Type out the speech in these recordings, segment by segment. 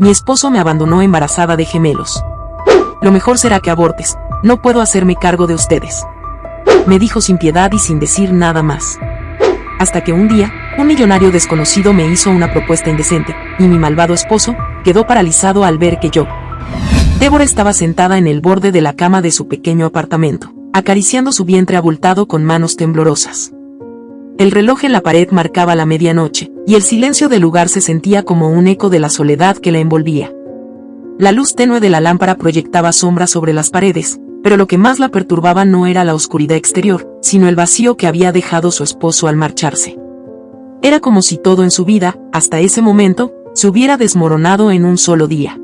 Mi esposo me abandonó embarazada de gemelos. Lo mejor será que abortes, no puedo hacerme cargo de ustedes. Me dijo sin piedad y sin decir nada más. Hasta que un día, un millonario desconocido me hizo una propuesta indecente, y mi malvado esposo quedó paralizado al ver que yo. Débora estaba sentada en el borde de la cama de su pequeño apartamento, acariciando su vientre abultado con manos temblorosas. El reloj en la pared marcaba la medianoche, y el silencio del lugar se sentía como un eco de la soledad que la envolvía. La luz tenue de la lámpara proyectaba sombras sobre las paredes, pero lo que más la perturbaba no era la oscuridad exterior, sino el vacío que había dejado su esposo al marcharse. Era como si todo en su vida, hasta ese momento, se hubiera desmoronado en un solo día.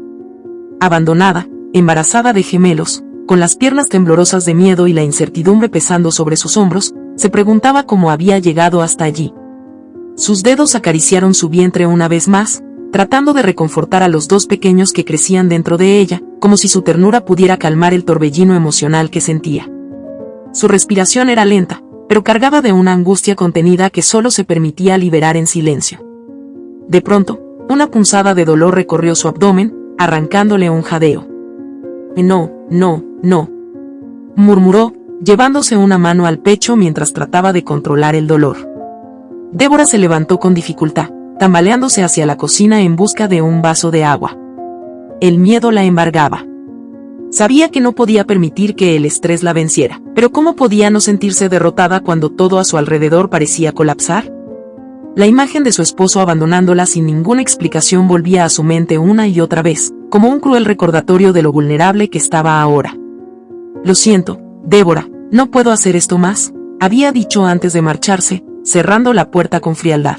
Abandonada, embarazada de gemelos, con las piernas temblorosas de miedo y la incertidumbre pesando sobre sus hombros, se preguntaba cómo había llegado hasta allí. Sus dedos acariciaron su vientre una vez más, tratando de reconfortar a los dos pequeños que crecían dentro de ella, como si su ternura pudiera calmar el torbellino emocional que sentía. Su respiración era lenta, pero cargaba de una angustia contenida que solo se permitía liberar en silencio. De pronto, una punzada de dolor recorrió su abdomen, arrancándole un jadeo. No, murmuró, llevándose una mano al pecho mientras trataba de controlar el dolor. Débora se levantó con dificultad, tambaleándose hacia la cocina en busca de un vaso de agua. El miedo la embargaba. Sabía que no podía permitir que el estrés la venciera, pero ¿cómo podía no sentirse derrotada cuando todo a su alrededor parecía colapsar? La imagen de su esposo abandonándola sin ninguna explicación volvía a su mente una y otra vez, como un cruel recordatorio de lo vulnerable que estaba ahora. Lo siento, Débora, no puedo hacer esto más, había dicho antes de marcharse, cerrando la puerta con frialdad.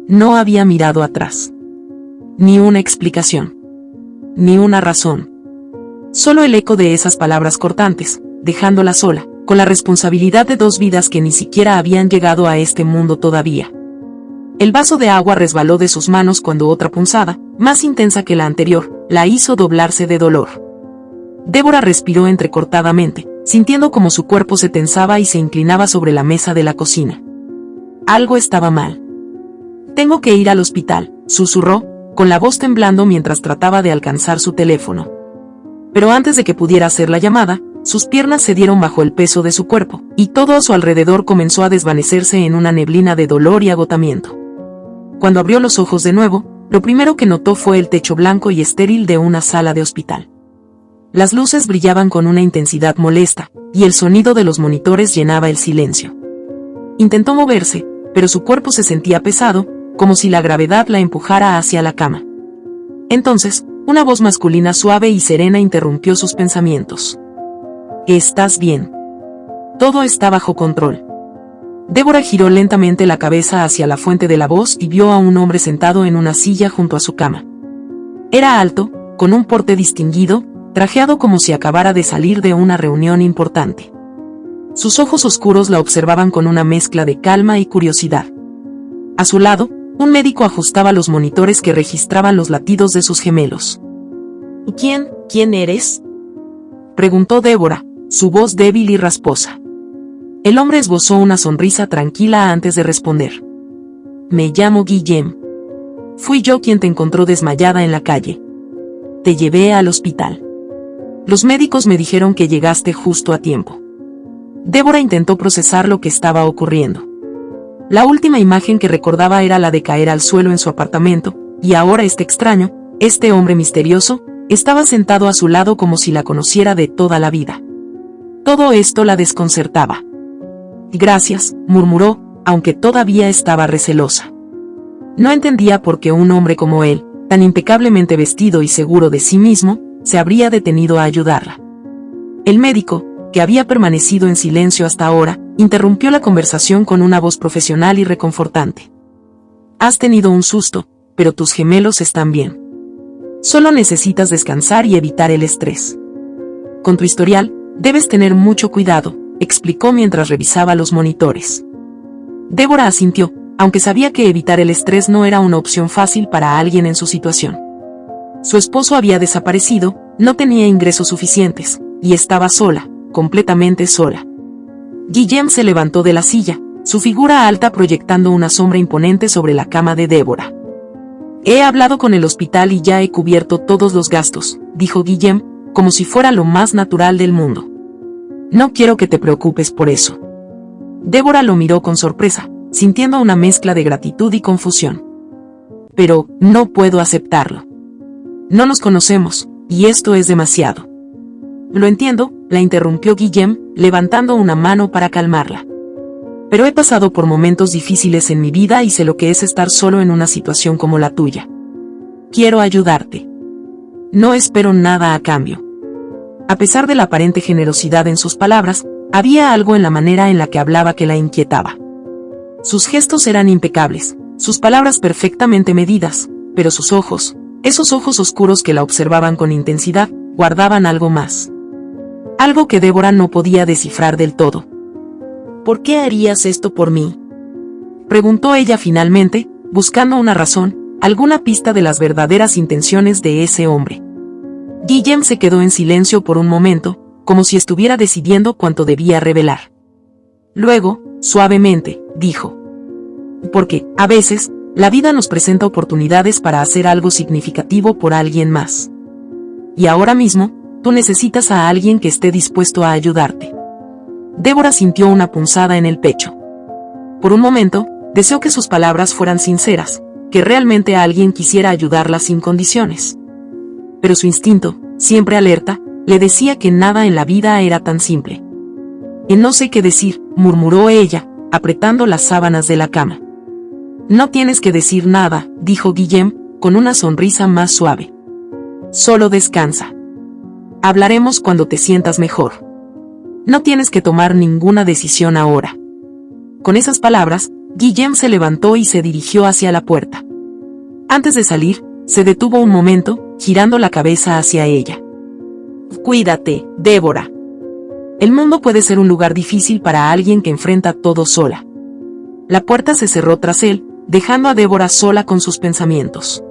No había mirado atrás. Ni una explicación. Ni una razón. Solo el eco de esas palabras cortantes, dejándola sola, con la responsabilidad de dos vidas que ni siquiera habían llegado a este mundo todavía. El vaso de agua resbaló de sus manos cuando otra punzada, más intensa que la anterior, la hizo doblarse de dolor. Débora respiró entrecortadamente, sintiendo como su cuerpo se tensaba y se inclinaba sobre la mesa de la cocina. Algo estaba mal. Tengo que ir al hospital, susurró, con la voz temblando mientras trataba de alcanzar su teléfono. Pero antes de que pudiera hacer la llamada, sus piernas cedieron bajo el peso de su cuerpo, y todo a su alrededor comenzó a desvanecerse en una neblina de dolor y agotamiento. Cuando abrió los ojos de nuevo, lo primero que notó fue el techo blanco y estéril de una sala de hospital. Las luces brillaban con una intensidad molesta, y el sonido de los monitores llenaba el silencio. Intentó moverse, pero su cuerpo se sentía pesado, como si la gravedad la empujara hacia la cama. Entonces, una voz masculina suave y serena interrumpió sus pensamientos. ¿Estás bien? Todo está bajo control. Débora giró lentamente la cabeza hacia la fuente de la voz y vio a un hombre sentado en una silla junto a su cama. Era alto, con un porte distinguido, trajeado como si acabara de salir de una reunión importante. Sus ojos oscuros la observaban con una mezcla de calma y curiosidad. A su lado, un médico ajustaba los monitores que registraban los latidos de sus gemelos. ¿Quién eres?, preguntó Débora, su voz débil y rasposa. El hombre esbozó una sonrisa tranquila antes de responder. Me llamo Guillem. Fui yo quien te encontró desmayada en la calle. Te llevé al hospital. Los médicos me dijeron que llegaste justo a tiempo. Débora intentó procesar lo que estaba ocurriendo. La última imagen que recordaba era la de caer al suelo en su apartamento, y ahora este extraño, este hombre misterioso, estaba sentado a su lado como si la conociera de toda la vida. Todo esto la desconcertaba. Gracias, murmuró, aunque todavía estaba recelosa. No entendía por qué un hombre como él, tan impecablemente vestido y seguro de sí mismo, se habría detenido a ayudarla. El médico, que había permanecido en silencio hasta ahora, interrumpió la conversación con una voz profesional y reconfortante. Has tenido un susto, pero tus gemelos están bien. Solo necesitas descansar y evitar el estrés. Con tu historial, debes tener mucho cuidado, explicó mientras revisaba los monitores. Débora asintió, aunque sabía que evitar el estrés no era una opción fácil para alguien en su situación. Su esposo había desaparecido, no tenía ingresos suficientes, y estaba sola, completamente sola. Guillem se levantó de la silla, su figura alta proyectando una sombra imponente sobre la cama de Débora. He hablado con el hospital y ya he cubierto todos los gastos, dijo Guillem, como si fuera lo más natural del mundo. No quiero que te preocupes por eso. Débora lo miró con sorpresa, sintiendo una mezcla de gratitud y confusión. Pero, no puedo aceptarlo. No nos conocemos, y esto es demasiado. Lo entiendo, la interrumpió Guillem, levantando una mano para calmarla. Pero he pasado por momentos difíciles en mi vida y sé lo que es estar solo en una situación como la tuya. Quiero ayudarte. No espero nada a cambio. A pesar de la aparente generosidad en sus palabras, había algo en la manera en la que hablaba que la inquietaba. Sus gestos eran impecables, sus palabras perfectamente medidas, pero sus ojos, esos ojos oscuros que la observaban con intensidad, guardaban algo más. Algo que Débora no podía descifrar del todo. ¿Por qué harías esto por mí?, preguntó ella finalmente, buscando una razón, alguna pista de las verdaderas intenciones de ese hombre. Guillem se quedó en silencio por un momento, como si estuviera decidiendo cuánto debía revelar. Luego, suavemente, dijo: porque, a veces, la vida nos presenta oportunidades para hacer algo significativo por alguien más. Y ahora mismo, tú necesitas a alguien que esté dispuesto a ayudarte. Débora sintió una punzada en el pecho. Por un momento, deseó que sus palabras fueran sinceras, que realmente alguien quisiera ayudarla sin condiciones. Pero su instinto, siempre alerta, le decía que nada en la vida era tan simple. No sé qué decir, murmuró ella, apretando las sábanas de la cama. No tienes que decir nada, dijo Guillem, con una sonrisa más suave. Solo descansa. Hablaremos cuando te sientas mejor. No tienes que tomar ninguna decisión ahora. Con esas palabras, Guillem se levantó y se dirigió hacia la puerta. Antes de salir, se detuvo un momento, girando la cabeza hacia ella. Cuídate, Débora. El mundo puede ser un lugar difícil para alguien que enfrenta todo sola. La puerta se cerró tras él, dejando a Débora sola con sus pensamientos.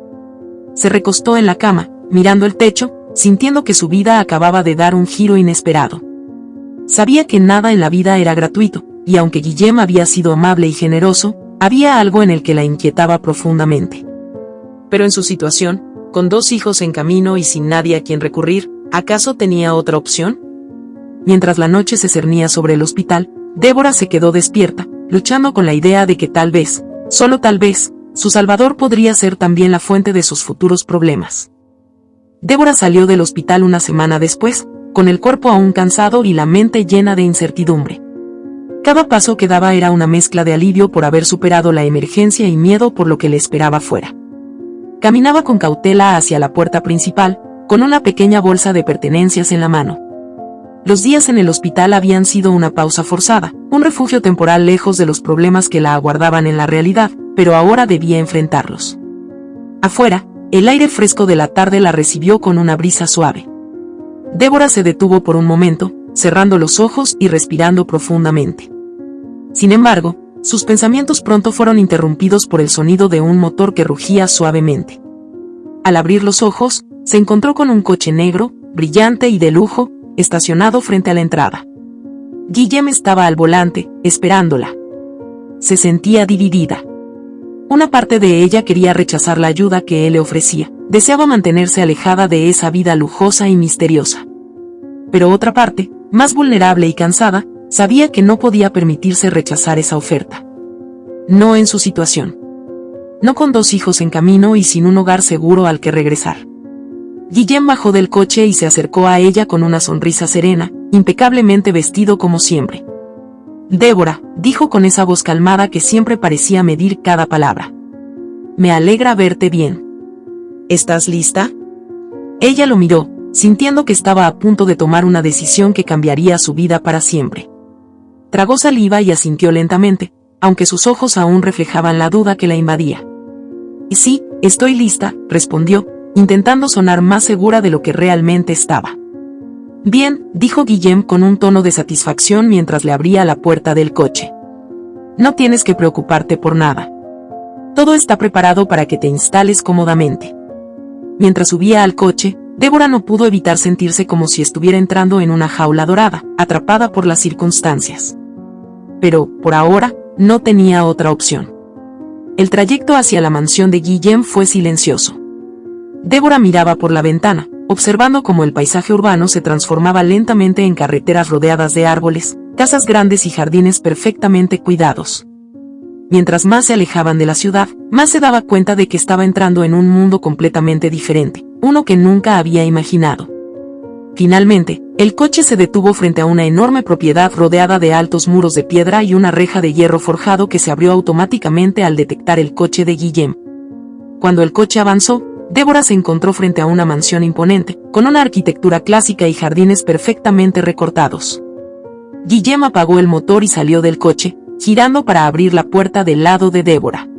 Se recostó en la cama, mirando el techo, sintiendo que su vida acababa de dar un giro inesperado. Sabía que nada en la vida era gratuito, y aunque Guillem había sido amable y generoso, había algo en el que la inquietaba profundamente. Pero en su situación, con 2 hijos en camino y sin nadie a quien recurrir, ¿acaso tenía otra opción? Mientras la noche se cernía sobre el hospital, Débora se quedó despierta, luchando con la idea de que tal vez, solo tal vez, su Salvador podría ser también la fuente de sus futuros problemas. Débora salió del hospital una semana después, con el cuerpo aún cansado y la mente llena de incertidumbre. Cada paso que daba era una mezcla de alivio por haber superado la emergencia y miedo por lo que le esperaba fuera. Caminaba con cautela hacia la puerta principal, con una pequeña bolsa de pertenencias en la mano. Los días en el hospital habían sido una pausa forzada, un refugio temporal lejos de los problemas que la aguardaban en la realidad, pero ahora debía enfrentarlos. Afuera, el aire fresco de la tarde la recibió con una brisa suave. Débora se detuvo por un momento, cerrando los ojos y respirando profundamente. Sin embargo, sus pensamientos pronto fueron interrumpidos por el sonido de un motor que rugía suavemente. Al abrir los ojos, se encontró con un coche negro, brillante y de lujo, estacionado frente a la entrada. Guillem estaba al volante, esperándola. Se sentía dividida. Una parte de ella quería rechazar la ayuda que él le ofrecía, deseaba mantenerse alejada de esa vida lujosa y misteriosa. Pero otra parte, más vulnerable y cansada, sabía que no podía permitirse rechazar esa oferta. No en su situación. No con 2 hijos en camino y sin un hogar seguro al que regresar. Guillem bajó del coche y se acercó a ella con una sonrisa serena, impecablemente vestido como siempre. Débora, dijo con esa voz calmada que siempre parecía medir cada palabra. Me alegra verte bien. ¿Estás lista? Ella lo miró, sintiendo que estaba a punto de tomar una decisión que cambiaría su vida para siempre. Tragó saliva y asintió lentamente, aunque sus ojos aún reflejaban la duda que la invadía. Sí, estoy lista, respondió, intentando sonar más segura de lo que realmente estaba. Bien, dijo Guillem con un tono de satisfacción mientras le abría la puerta del coche. No tienes que preocuparte por nada. Todo está preparado para que te instales cómodamente. Mientras subía al coche, Débora no pudo evitar sentirse como si estuviera entrando en una jaula dorada, atrapada por las circunstancias. Pero, por ahora, no tenía otra opción. El trayecto hacia la mansión de Guillem fue silencioso. Débora miraba por la ventana, observando cómo el paisaje urbano se transformaba lentamente en carreteras rodeadas de árboles, casas grandes y jardines perfectamente cuidados. Mientras más se alejaban de la ciudad, más se daba cuenta de que estaba entrando en un mundo completamente diferente, uno que nunca había imaginado. Finalmente, el coche se detuvo frente a una enorme propiedad rodeada de altos muros de piedra y una reja de hierro forjado que se abrió automáticamente al detectar el coche de Guillem. Cuando el coche avanzó, Débora se encontró frente a una mansión imponente, con una arquitectura clásica y jardines perfectamente recortados. Guillem apagó el motor y salió del coche, girando para abrir la puerta del lado de Débora.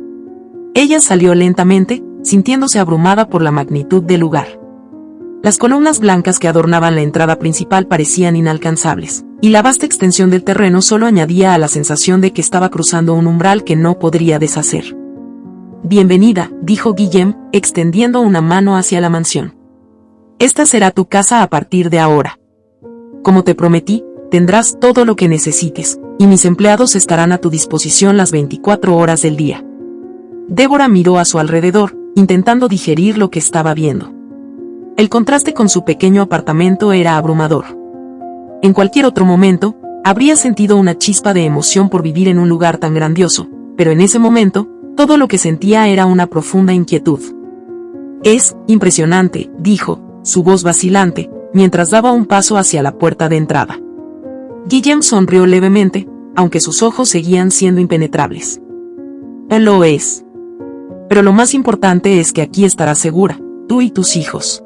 Ella salió lentamente, sintiéndose abrumada por la magnitud del lugar. Las columnas blancas que adornaban la entrada principal parecían inalcanzables, y la vasta extensión del terreno solo añadía a la sensación de que estaba cruzando un umbral que no podría deshacer. «Bienvenida», dijo Guillem, extendiendo una mano hacia la mansión. «Esta será tu casa a partir de ahora. Como te prometí, tendrás todo lo que necesites, y mis empleados estarán a tu disposición las 24 horas del día». Débora miró a su alrededor, intentando digerir lo que estaba viendo. El contraste con su pequeño apartamento era abrumador. En cualquier otro momento, habría sentido una chispa de emoción por vivir en un lugar tan grandioso, pero en ese momento, todo lo que sentía era una profunda inquietud. «Es impresionante», dijo, su voz vacilante, mientras daba un paso hacia la puerta de entrada. Guillem sonrió levemente, aunque sus ojos seguían siendo impenetrables. «Lo es. Pero lo más importante es que aquí estarás segura, tú y tus hijos.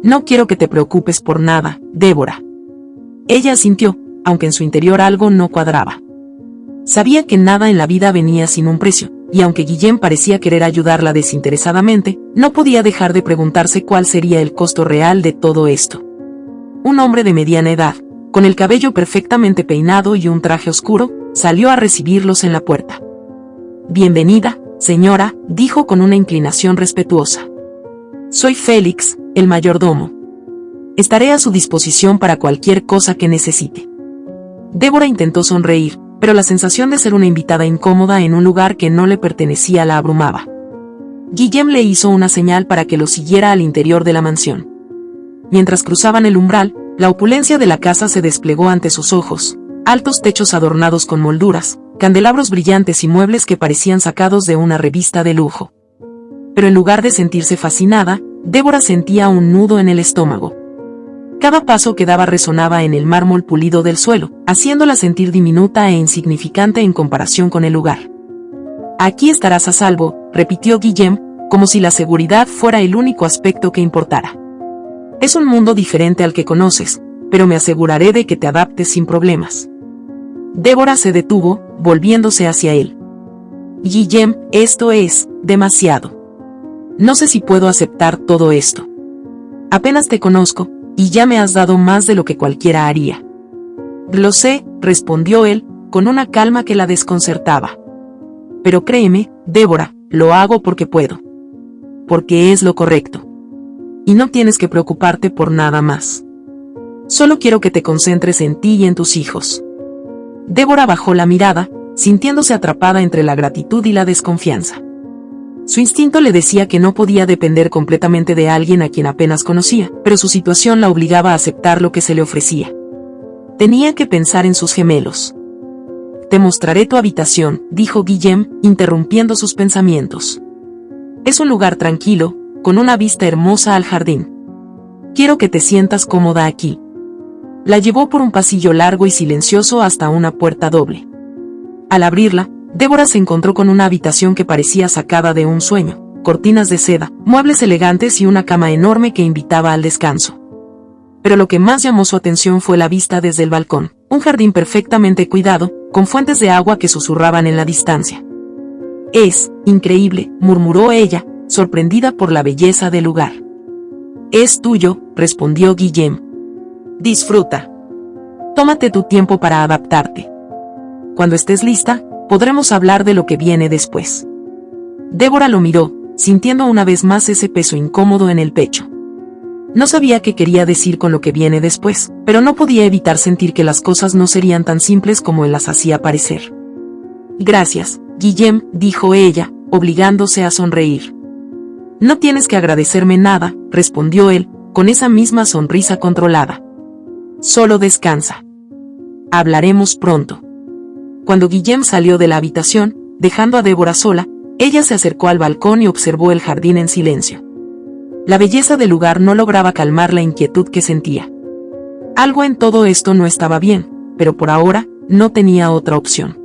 No quiero que te preocupes por nada, Débora». Ella asintió, aunque en su interior algo no cuadraba. Sabía que nada en la vida venía sin un precio, y aunque Guillem parecía querer ayudarla desinteresadamente, no podía dejar de preguntarse cuál sería el costo real de todo esto. Un hombre de mediana edad, con el cabello perfectamente peinado y un traje oscuro, salió a recibirlos en la puerta. «Bienvenida, señora», dijo con una inclinación respetuosa. «Soy Félix, el mayordomo. Estaré a su disposición para cualquier cosa que necesite». Débora intentó sonreír, pero la sensación de ser una invitada incómoda en un lugar que no le pertenecía la abrumaba. Guillem le hizo una señal para que lo siguiera al interior de la mansión. Mientras cruzaban el umbral, la opulencia de la casa se desplegó ante sus ojos: altos techos adornados con molduras, candelabros brillantes y muebles que parecían sacados de una revista de lujo. Pero en lugar de sentirse fascinada, Débora sentía un nudo en el estómago. Cada paso que daba resonaba en el mármol pulido del suelo, haciéndola sentir diminuta e insignificante en comparación con el lugar. «Aquí estarás a salvo», repitió Guillem, como si la seguridad fuera el único aspecto que importara. «Es un mundo diferente al que conoces, pero me aseguraré de que te adaptes sin problemas». Débora se detuvo, volviéndose hacia él. «Guillem, esto es demasiado. No sé si puedo aceptar todo esto. Apenas te conozco, y ya me has dado más de lo que cualquiera haría». «Lo sé», respondió él, con una calma que la desconcertaba. «Pero créeme, Débora, lo hago porque puedo. Porque es lo correcto. Y no tienes que preocuparte por nada más. Solo quiero que te concentres en ti y en tus hijos». Débora bajó la mirada, sintiéndose atrapada entre la gratitud y la desconfianza. Su instinto le decía que no podía depender completamente de alguien a quien apenas conocía, pero su situación la obligaba a aceptar lo que se le ofrecía. Tenía que pensar en sus gemelos. «Te mostraré tu habitación», dijo Guillem, interrumpiendo sus pensamientos. «Es un lugar tranquilo, con una vista hermosa al jardín. Quiero que te sientas cómoda aquí». La llevó por un pasillo largo y silencioso hasta una puerta doble. Al abrirla, Débora se encontró con una habitación que parecía sacada de un sueño: cortinas de seda, muebles elegantes y una cama enorme que invitaba al descanso. Pero lo que más llamó su atención fue la vista desde el balcón: un jardín perfectamente cuidado, con fuentes de agua que susurraban en la distancia. «Es increíble», murmuró ella, sorprendida por la belleza del lugar. «Es tuyo», respondió Guillem. «Disfruta. Tómate tu tiempo para adaptarte. Cuando estés lista, podremos hablar de lo que viene después». Débora lo miró, sintiendo una vez más ese peso incómodo en el pecho. No sabía qué quería decir con lo que viene después, pero no podía evitar sentir que las cosas no serían tan simples como él las hacía parecer. «Gracias, Guillem», dijo ella, obligándose a sonreír. No tienes que agradecerme nada, respondió él, con esa misma sonrisa controlada. Solo descansa. Hablaremos pronto. Cuando Guillem salió de la habitación, dejando a Débora sola, ella se acercó al balcón y observó el jardín en silencio. La belleza del lugar no lograba calmar la inquietud que sentía. Algo en todo esto no estaba bien, pero por ahora, no tenía otra opción.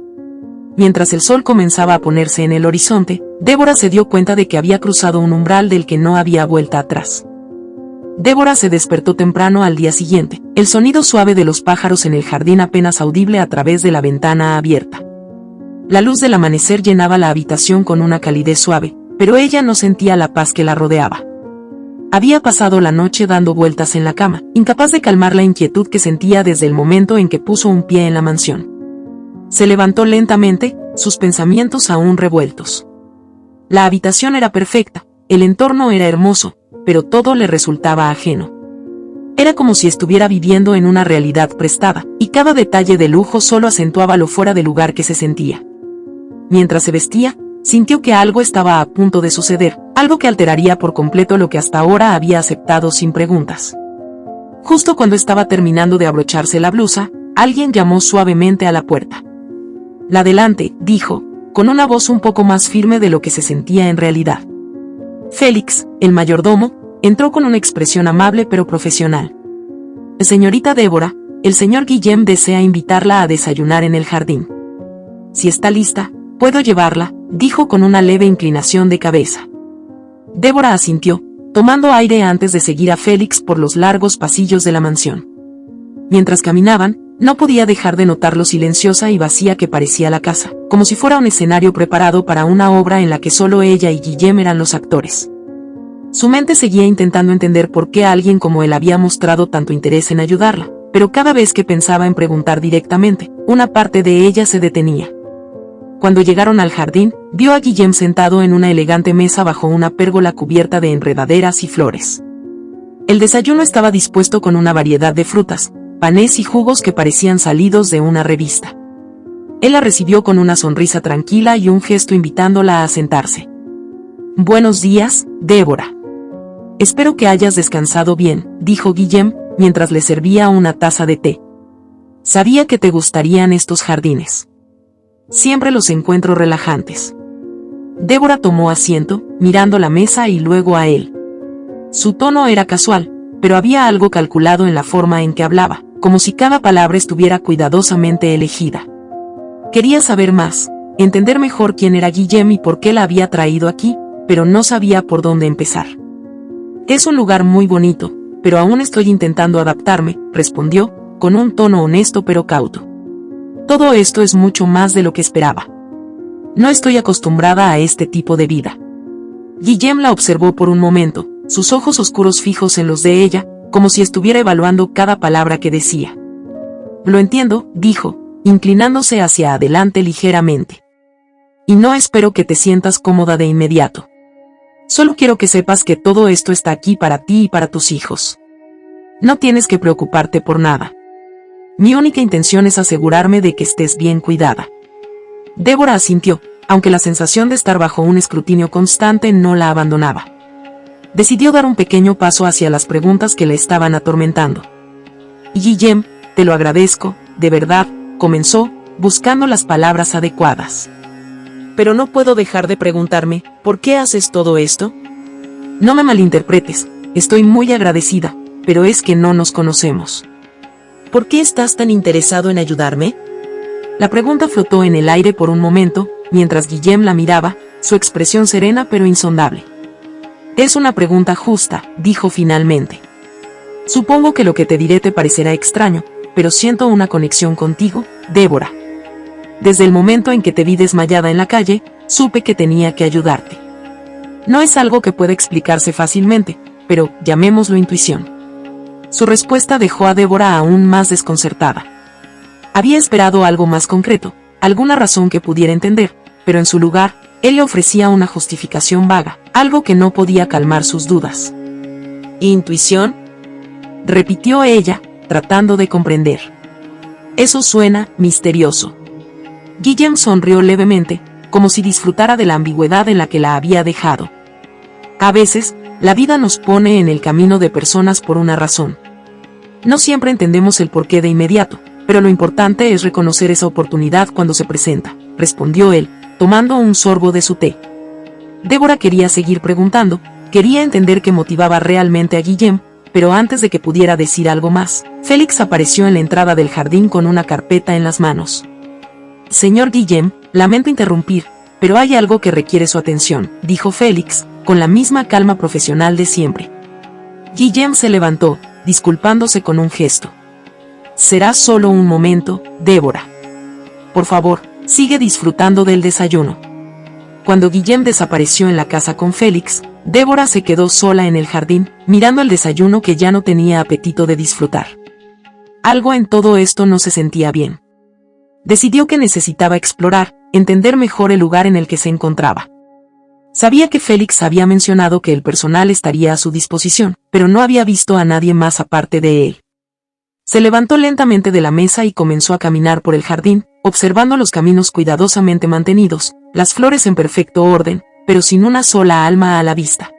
Mientras el sol comenzaba a ponerse en el horizonte, Débora se dio cuenta de que había cruzado un umbral del que no había vuelta atrás. Débora se despertó temprano al día siguiente, el sonido suave de los pájaros en el jardín apenas audible a través de la ventana abierta. La luz del amanecer llenaba la habitación con una calidez suave, pero ella no sentía la paz que la rodeaba. Había pasado la noche dando vueltas en la cama, incapaz de calmar la inquietud que sentía desde el momento en que puso un pie en la mansión. Se levantó lentamente, sus pensamientos aún revueltos. La habitación era perfecta, el entorno era hermoso, pero todo le resultaba ajeno. Era como si estuviera viviendo en una realidad prestada, y cada detalle de lujo solo acentuaba lo fuera de lugar que se sentía. Mientras se vestía, sintió que algo estaba a punto de suceder, algo que alteraría por completo lo que hasta ahora había aceptado sin preguntas. Justo cuando estaba terminando de abrocharse la blusa, alguien llamó suavemente a la puerta. «La delante», dijo, con una voz un poco más firme de lo que se sentía en realidad. Félix, el mayordomo, entró con una expresión amable pero profesional. «Señorita Débora, el señor Guillem desea invitarla a desayunar en el jardín. Si está lista, puedo llevarla», dijo con una leve inclinación de cabeza. Débora asintió, tomando aire antes de seguir a Félix por los largos pasillos de la mansión. Mientras caminaban, no podía dejar de notar lo silenciosa y vacía que parecía la casa, como si fuera un escenario preparado para una obra en la que solo ella y Guillem eran los actores. Su mente seguía intentando entender por qué alguien como él había mostrado tanto interés en ayudarla, pero cada vez que pensaba en preguntar directamente, una parte de ella se detenía. Cuando llegaron al jardín, vio a Guillem sentado en una elegante mesa bajo una pérgola cubierta de enredaderas y flores. El desayuno estaba dispuesto con una variedad de frutas, panes y jugos que parecían salidos de una revista. Él la recibió con una sonrisa tranquila y un gesto invitándola a sentarse. «Buenos días, Débora. Espero que hayas descansado bien», dijo Guillem, mientras le servía una taza de té. «Sabía que te gustarían estos jardines. Siempre los encuentro relajantes». Débora tomó asiento, mirando la mesa y luego a él. Su tono era casual, pero había algo calculado en la forma en que hablaba, como si cada palabra estuviera cuidadosamente elegida. Quería saber más, entender mejor quién era Guillem y por qué la había traído aquí, pero no sabía por dónde empezar. «Es un lugar muy bonito, pero aún estoy intentando adaptarme», respondió, con un tono honesto pero cauto. «Todo esto es mucho más de lo que esperaba. No estoy acostumbrada a este tipo de vida». Guillem la observó por un momento, sus ojos oscuros fijos en los de ella, como si estuviera evaluando cada palabra que decía. «Lo entiendo», dijo, inclinándose hacia adelante ligeramente. «Y no espero que te sientas cómoda de inmediato. Solo quiero que sepas que todo esto está aquí para ti y para tus hijos. No tienes que preocuparte por nada. Mi única intención es asegurarme de que estés bien cuidada». Débora asintió, aunque la sensación de estar bajo un escrutinio constante no la abandonaba. Decidió dar un pequeño paso hacia las preguntas que le estaban atormentando. «Guillem, te lo agradezco, de verdad», comenzó, buscando las palabras adecuadas. «Pero no puedo dejar de preguntarme, ¿por qué haces todo esto? No me malinterpretes, estoy muy agradecida, pero es que no nos conocemos. ¿Por qué estás tan interesado en ayudarme?». La pregunta flotó en el aire por un momento, mientras Guillem la miraba, su expresión serena pero insondable. «Es una pregunta justa», dijo finalmente. «Supongo que lo que te diré te parecerá extraño, pero siento una conexión contigo, Débora. Desde el momento en que te vi desmayada en la calle, supe que tenía que ayudarte. No es algo que pueda explicarse fácilmente, pero llamémoslo intuición». Su respuesta dejó a Débora aún más desconcertada. Había esperado algo más concreto, alguna razón que pudiera entender, pero en su lugar, él le ofrecía una justificación vaga, algo que no podía calmar sus dudas. «¿Intuición?», repitió ella, tratando de comprender. «Eso suena misterioso». Guillem sonrió levemente, como si disfrutara de la ambigüedad en la que la había dejado. A veces, la vida nos pone en el camino de personas por una razón. No siempre entendemos el porqué de inmediato, pero lo importante es reconocer esa oportunidad cuando se presenta, respondió él, tomando un sorbo de su té. Débora quería seguir preguntando, quería entender qué motivaba realmente a Guillem, pero antes de que pudiera decir algo más, Félix apareció en la entrada del jardín con una carpeta en las manos. Señor Guillem, lamento interrumpir, pero hay algo que requiere su atención, dijo Félix, con la misma calma profesional de siempre. Guillem se levantó, disculpándose con un gesto. Será solo un momento, Débora. Por favor, sigue disfrutando del desayuno. Cuando Guillem desapareció en la casa con Félix, Débora se quedó sola en el jardín, mirando el desayuno que ya no tenía apetito de disfrutar. Algo en todo esto no se sentía bien. Decidió que necesitaba explorar, entender mejor el lugar en el que se encontraba. Sabía que Félix había mencionado que el personal estaría a su disposición, pero no había visto a nadie más aparte de él. Se levantó lentamente de la mesa y comenzó a caminar por el jardín, observando los caminos cuidadosamente mantenidos, las flores en perfecto orden, pero sin una sola alma a la vista.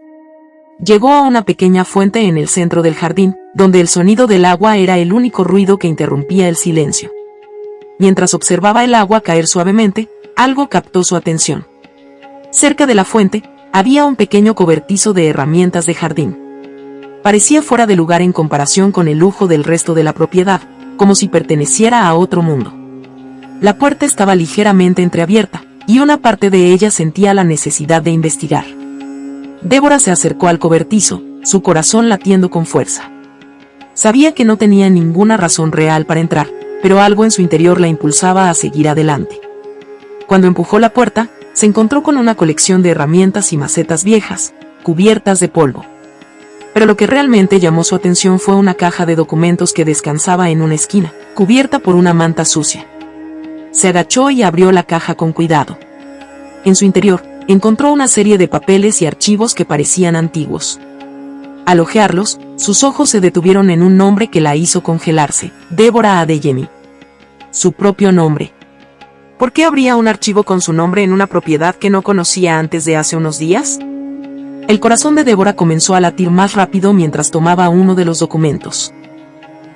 Llegó a una pequeña fuente en el centro del jardín, donde el sonido del agua era el único ruido que interrumpía el silencio. Mientras observaba el agua caer suavemente, algo captó su atención. Cerca de la fuente, había un pequeño cobertizo de herramientas de jardín. Parecía fuera de lugar en comparación con el lujo del resto de la propiedad, como si perteneciera a otro mundo. La puerta estaba ligeramente entreabierta, y una parte de ella sentía la necesidad de investigar. Débora se acercó al cobertizo, su corazón latiendo con fuerza. Sabía que no tenía ninguna razón real para entrar, pero algo en su interior la impulsaba a seguir adelante. Cuando empujó la puerta, se encontró con una colección de herramientas y macetas viejas, cubiertas de polvo. Pero lo que realmente llamó su atención fue una caja de documentos que descansaba en una esquina, cubierta por una manta sucia. Se agachó y abrió la caja con cuidado. En su interior, encontró una serie de papeles y archivos que parecían antiguos. Al hojearlos, sus ojos se detuvieron en un nombre que la hizo congelarse: Débora Adeyemi. Su propio nombre. ¿Por qué habría un archivo con su nombre en una propiedad que no conocía antes de hace unos días? El corazón de Débora comenzó a latir más rápido mientras tomaba uno de los documentos.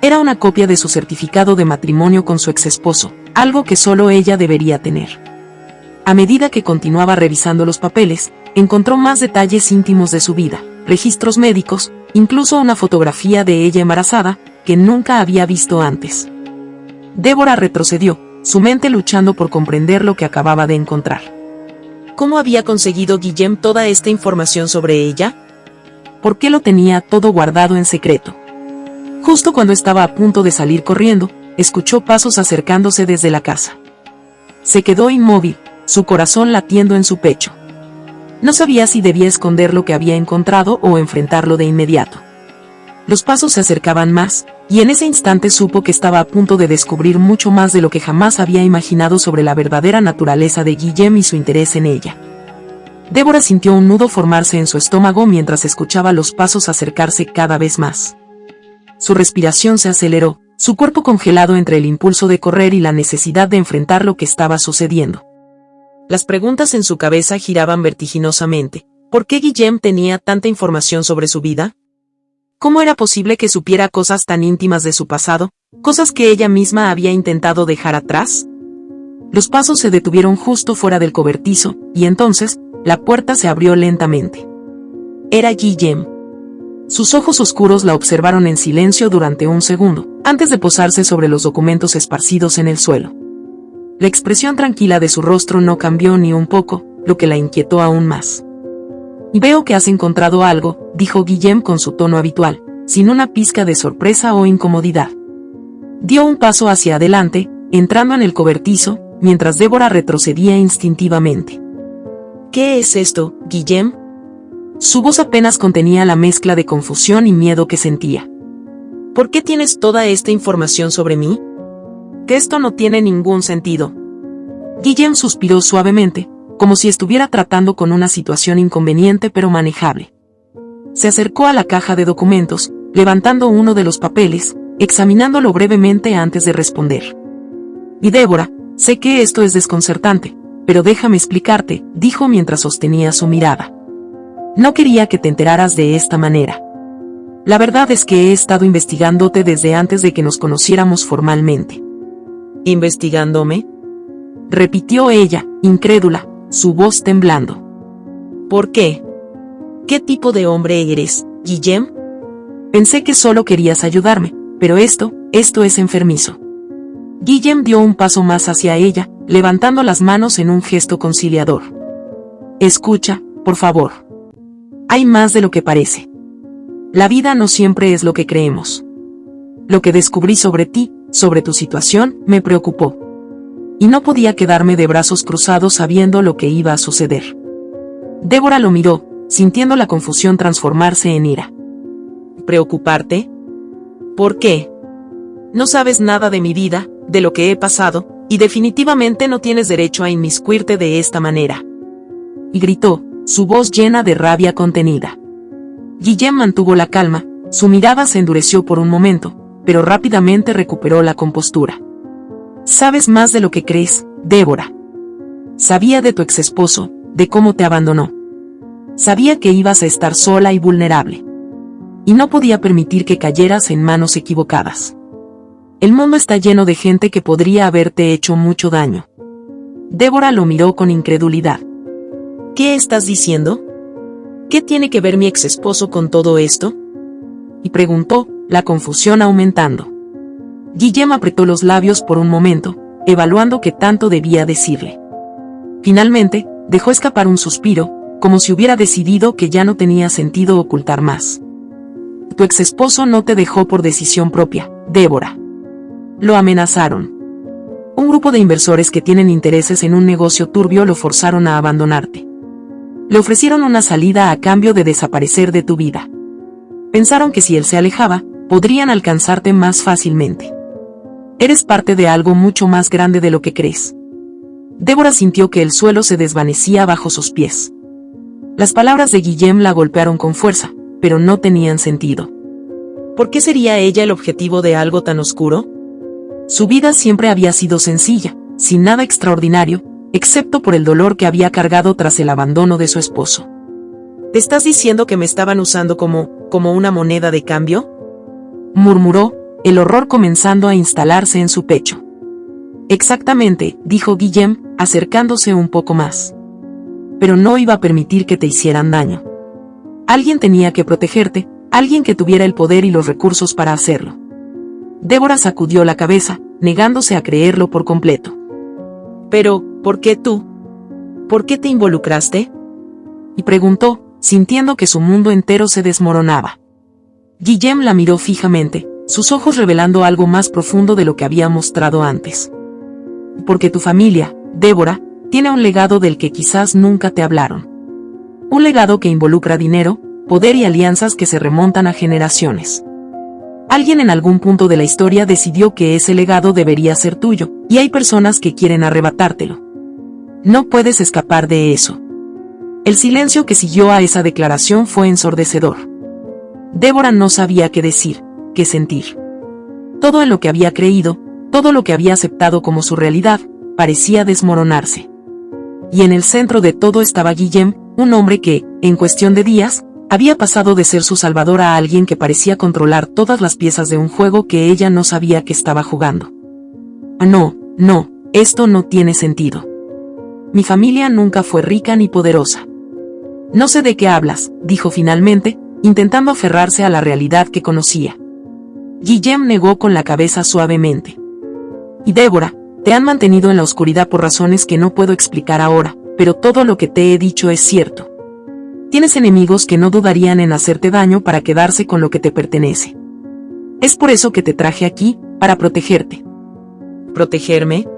Era una copia de su certificado de matrimonio con su exesposo, algo que solo ella debería tener. A medida que continuaba revisando los papeles, encontró más detalles íntimos de su vida, registros médicos, incluso una fotografía de ella embarazada, que nunca había visto antes. Débora retrocedió, su mente luchando por comprender lo que acababa de encontrar. ¿Cómo había conseguido Guillem toda esta información sobre ella? ¿Por qué lo tenía todo guardado en secreto? Justo cuando estaba a punto de salir corriendo, escuchó pasos acercándose desde la casa. Se quedó inmóvil, su corazón latiendo en su pecho. No sabía si debía esconder lo que había encontrado o enfrentarlo de inmediato. Los pasos se acercaban más, y en ese instante supo que estaba a punto de descubrir mucho más de lo que jamás había imaginado sobre la verdadera naturaleza de Guillem y su interés en ella. Débora sintió un nudo formarse en su estómago mientras escuchaba los pasos acercarse cada vez más. Su respiración se aceleró, su cuerpo congelado entre el impulso de correr y la necesidad de enfrentar lo que estaba sucediendo. Las preguntas en su cabeza giraban vertiginosamente. ¿Por qué Guillem tenía tanta información sobre su vida? ¿Cómo era posible que supiera cosas tan íntimas de su pasado, cosas que ella misma había intentado dejar atrás? Los pasos se detuvieron justo fuera del cobertizo, y entonces, la puerta se abrió lentamente. Era Guillem. Sus ojos oscuros la observaron en silencio durante un segundo, antes de posarse sobre los documentos esparcidos en el suelo. La expresión tranquila de su rostro no cambió ni un poco, lo que la inquietó aún más. «Veo que has encontrado algo», dijo Guillem con su tono habitual, sin una pizca de sorpresa o incomodidad. Dio un paso hacia adelante, entrando en el cobertizo, mientras Débora retrocedía instintivamente. «¿Qué es esto, Guillem?» Su voz apenas contenía la mezcla de confusión y miedo que sentía. «¿Por qué tienes toda esta información sobre mí? Que esto no tiene ningún sentido». Guillem suspiró suavemente, como si estuviera tratando con una situación inconveniente pero manejable. Se acercó a la caja de documentos, levantando uno de los papeles, examinándolo brevemente antes de responder. «Y Débora, sé que esto es desconcertante, pero déjame explicarte, dijo mientras sostenía su mirada. No quería que te enteraras de esta manera. La verdad es que he estado investigándote desde antes de que nos conociéramos formalmente. ¿Investigándome?, repitió ella, incrédula, su voz temblando. ¿Por qué? ¿Qué tipo de hombre eres, Guillem? Pensé que solo querías ayudarme, pero esto es enfermizo. Guillem dio un paso más hacia ella, levantando las manos en un gesto conciliador. Escucha, por favor. Hay más de lo que parece. La vida no siempre es lo que creemos. Lo que descubrí sobre ti, sobre tu situación, me preocupó. Y no podía quedarme de brazos cruzados sabiendo lo que iba a suceder. Débora lo miró, sintiendo la confusión transformarse en ira. ¿Preocuparte? ¿Por qué? No sabes nada de mi vida, de lo que he pasado, y definitivamente no tienes derecho a inmiscuirte de esta manera. Y gritó, su voz llena de rabia contenida. Guillem mantuvo la calma, su mirada se endureció por un momento, pero rápidamente recuperó la compostura. Sabes más de lo que crees, Débora. Sabía de tu exesposo, de cómo te abandonó. Sabía que ibas a estar sola y vulnerable. Y no podía permitir que cayeras en manos equivocadas. El mundo está lleno de gente que podría haberte hecho mucho daño. Débora lo miró con incredulidad. ¿Qué estás diciendo? ¿Qué tiene que ver mi exesposo con todo esto? Y preguntó, la confusión aumentando. Guillem apretó los labios por un momento, evaluando qué tanto debía decirle. Finalmente, dejó escapar un suspiro, como si hubiera decidido que ya no tenía sentido ocultar más. Tu exesposo no te dejó por decisión propia, Débora. Lo amenazaron. Un grupo de inversores que tienen intereses en un negocio turbio lo forzaron a abandonarte. Le ofrecieron una salida a cambio de desaparecer de tu vida. Pensaron que si él se alejaba, podrían alcanzarte más fácilmente. Eres parte de algo mucho más grande de lo que crees. Débora sintió que el suelo se desvanecía bajo sus pies. Las palabras de Guillem la golpearon con fuerza, pero no tenían sentido. ¿Por qué sería ella el objetivo de algo tan oscuro? Su vida siempre había sido sencilla, sin nada extraordinario, excepto por el dolor que había cargado tras el abandono de su esposo. ¿Te estás diciendo que me estaban usando como una moneda de cambio?, murmuró, el horror comenzando a instalarse en su pecho. Exactamente, dijo Guillem, acercándose un poco más. Pero no iba a permitir que te hicieran daño. Alguien tenía que protegerte, alguien que tuviera el poder y los recursos para hacerlo. Débora sacudió la cabeza, negándose a creerlo por completo. Pero, ¿por qué tú? ¿Por qué te involucraste? Y preguntó, sintiendo que su mundo entero se desmoronaba. Guillem la miró fijamente, sus ojos revelando algo más profundo de lo que había mostrado antes. Porque tu familia, Débora, tiene un legado del que quizás nunca te hablaron. Un legado que involucra dinero, poder y alianzas que se remontan a generaciones. Alguien en algún punto de la historia decidió que ese legado debería ser tuyo, y hay personas que quieren arrebatártelo. No puedes escapar de eso. El silencio que siguió a esa declaración fue ensordecedor. Débora no sabía qué decir, qué sentir. Todo en lo que había creído, todo lo que había aceptado como su realidad, parecía desmoronarse. Y en el centro de todo estaba Guillem, un hombre que, en cuestión de días, había pasado de ser su salvador a alguien que parecía controlar todas las piezas de un juego que ella no sabía que estaba jugando. No, esto no tiene sentido. Mi familia nunca fue rica ni poderosa. No sé de qué hablas, dijo finalmente, intentando aferrarse a la realidad que conocía. Guillem negó con la cabeza suavemente. Y Débora, te han mantenido en la oscuridad por razones que no puedo explicar ahora, pero todo lo que te he dicho es cierto. Tienes enemigos que no dudarían en hacerte daño para quedarse con lo que te pertenece. Es por eso que te traje aquí, para protegerte. ¿Protegerme?,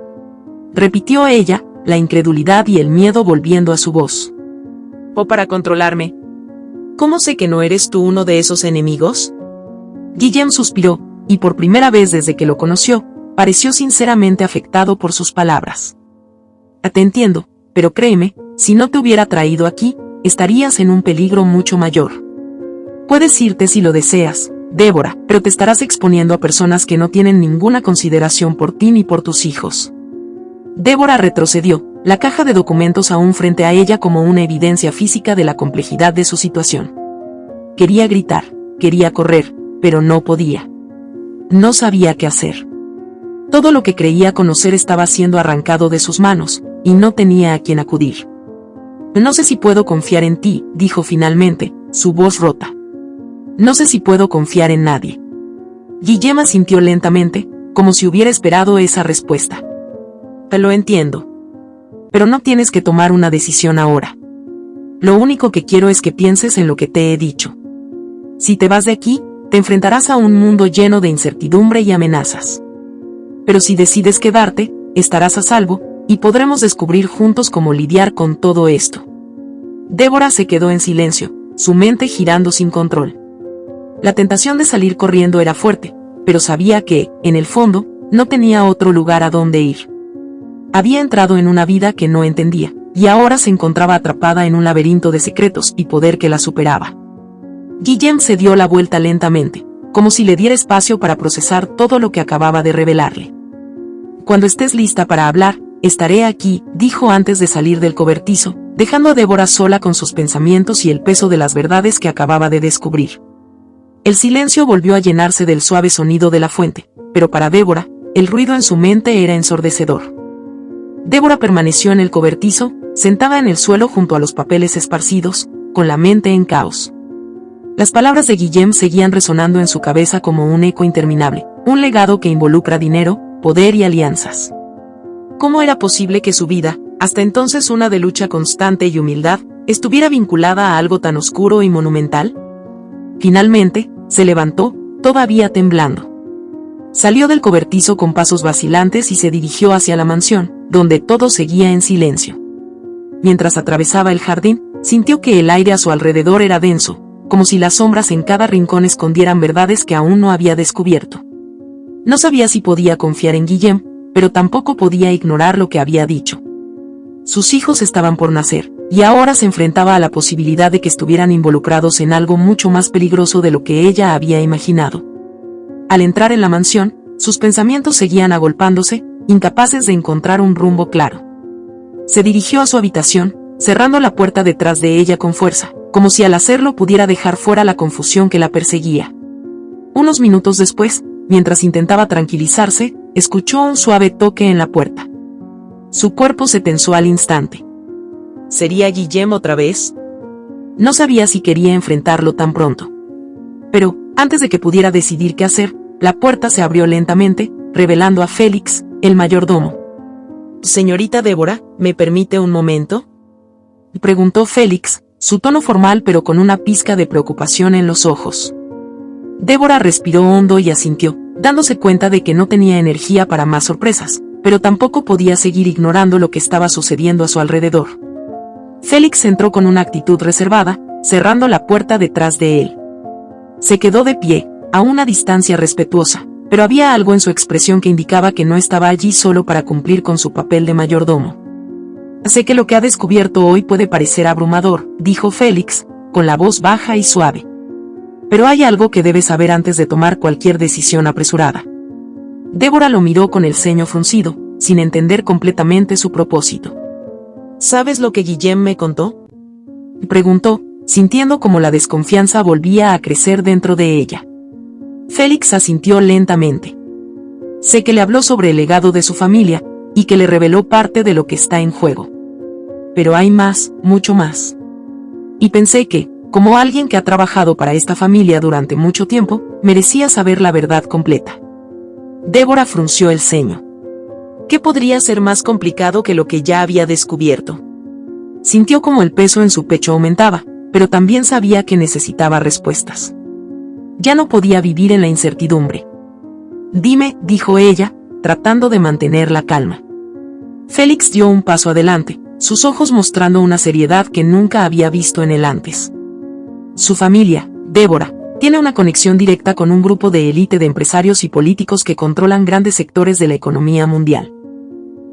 repitió ella, la incredulidad y el miedo volviendo a su voz. ¿O para controlarme? ¿Cómo sé que no eres tú uno de esos enemigos? Guillem suspiró, y por primera vez desde que lo conoció, pareció sinceramente afectado por sus palabras. Te entiendo, pero créeme, si no te hubiera traído aquí, estarías en un peligro mucho mayor. Puedes irte si lo deseas, Débora, pero te estarás exponiendo a personas que no tienen ninguna consideración por ti ni por tus hijos. Débora retrocedió, la caja de documentos aún frente a ella como una evidencia física de la complejidad de su situación. Quería gritar, quería correr, pero no podía. No sabía qué hacer. Todo lo que creía conocer estaba siendo arrancado de sus manos, y no tenía a quien acudir. No sé si puedo confiar en ti, dijo finalmente, su voz rota. No sé si puedo confiar en nadie. Guillem asintió lentamente, como si hubiera esperado esa respuesta. Te lo entiendo. Pero no tienes que tomar una decisión ahora. Lo único que quiero es que pienses en lo que te he dicho. Si te vas de aquí, te enfrentarás a un mundo lleno de incertidumbre y amenazas. Pero si decides quedarte, estarás a salvo, y podremos descubrir juntos cómo lidiar con todo esto. Débora se quedó en silencio, su mente girando sin control. La tentación de salir corriendo era fuerte, pero sabía que, en el fondo, no tenía otro lugar a donde ir. Había entrado en una vida que no entendía, y ahora se encontraba atrapada en un laberinto de secretos y poder que la superaba. Guillem se dio la vuelta lentamente, como si le diera espacio para procesar todo lo que acababa de revelarle. Cuando estés lista para hablar, estaré aquí, dijo antes de salir del cobertizo, dejando a Débora sola con sus pensamientos y el peso de las verdades que acababa de descubrir. El silencio volvió a llenarse del suave sonido de la fuente, pero para Débora, el ruido en su mente era ensordecedor. Débora permaneció en el cobertizo, sentada en el suelo junto a los papeles esparcidos, con la mente en caos. Las palabras de Guillem seguían resonando en su cabeza como un eco interminable, un legado que involucra dinero, poder y alianzas. ¿Cómo era posible que su vida, hasta entonces una de lucha constante y humildad, estuviera vinculada a algo tan oscuro y monumental? Finalmente, se levantó, todavía temblando. Salió del cobertizo con pasos vacilantes y se dirigió hacia la mansión, donde todo seguía en silencio. Mientras atravesaba el jardín, sintió que el aire a su alrededor era denso, como si las sombras en cada rincón escondieran verdades que aún no había descubierto. No sabía si podía confiar en Guillem, pero tampoco podía ignorar lo que había dicho. Sus hijos estaban por nacer, y ahora se enfrentaba a la posibilidad de que estuvieran involucrados en algo mucho más peligroso de lo que ella había imaginado. Al entrar en la mansión, sus pensamientos seguían agolpándose, incapaces de encontrar un rumbo claro. Se dirigió a su habitación, cerrando la puerta detrás de ella con fuerza, como si al hacerlo pudiera dejar fuera la confusión que la perseguía. Unos minutos después, mientras intentaba tranquilizarse, escuchó un suave toque en la puerta. Su cuerpo se tensó al instante. ¿Sería Guillem otra vez? No sabía si quería enfrentarlo tan pronto. Pero, antes de que pudiera decidir qué hacer, la puerta se abrió lentamente, revelando a Félix, el mayordomo. «Señorita Débora, ¿me permite un momento?», preguntó Félix, su tono formal pero con una pizca de preocupación en los ojos. Débora respiró hondo y asintió, dándose cuenta de que no tenía energía para más sorpresas, pero tampoco podía seguir ignorando lo que estaba sucediendo a su alrededor. Félix entró con una actitud reservada, cerrando la puerta detrás de él. Se quedó de pie, a una distancia respetuosa, pero había algo en su expresión que indicaba que no estaba allí solo para cumplir con su papel de mayordomo. «Sé que lo que ha descubierto hoy puede parecer abrumador», dijo Félix, con la voz baja y suave. «Pero hay algo que debes saber antes de tomar cualquier decisión apresurada». Débora lo miró con el ceño fruncido, sin entender completamente su propósito. «¿Sabes lo que Guillem me contó?», preguntó, sintiendo como la desconfianza volvía a crecer dentro de ella. Félix asintió lentamente. «Sé que le habló sobre el legado de su familia, y que le reveló parte de lo que está en juego. Pero hay más, mucho más. Y pensé que, como alguien que ha trabajado para esta familia durante mucho tiempo, merecía saber la verdad completa». Débora frunció el ceño. ¿Qué podría ser más complicado que lo que ya había descubierto? Sintió como el peso en su pecho aumentaba, pero también sabía que necesitaba respuestas. Ya no podía vivir en la incertidumbre. «Dime», dijo ella, tratando de mantener la calma. Félix dio un paso adelante, sus ojos mostrando una seriedad que nunca había visto en él antes. Su familia, Débora, tiene una conexión directa con un grupo de élite de empresarios y políticos que controlan grandes sectores de la economía mundial.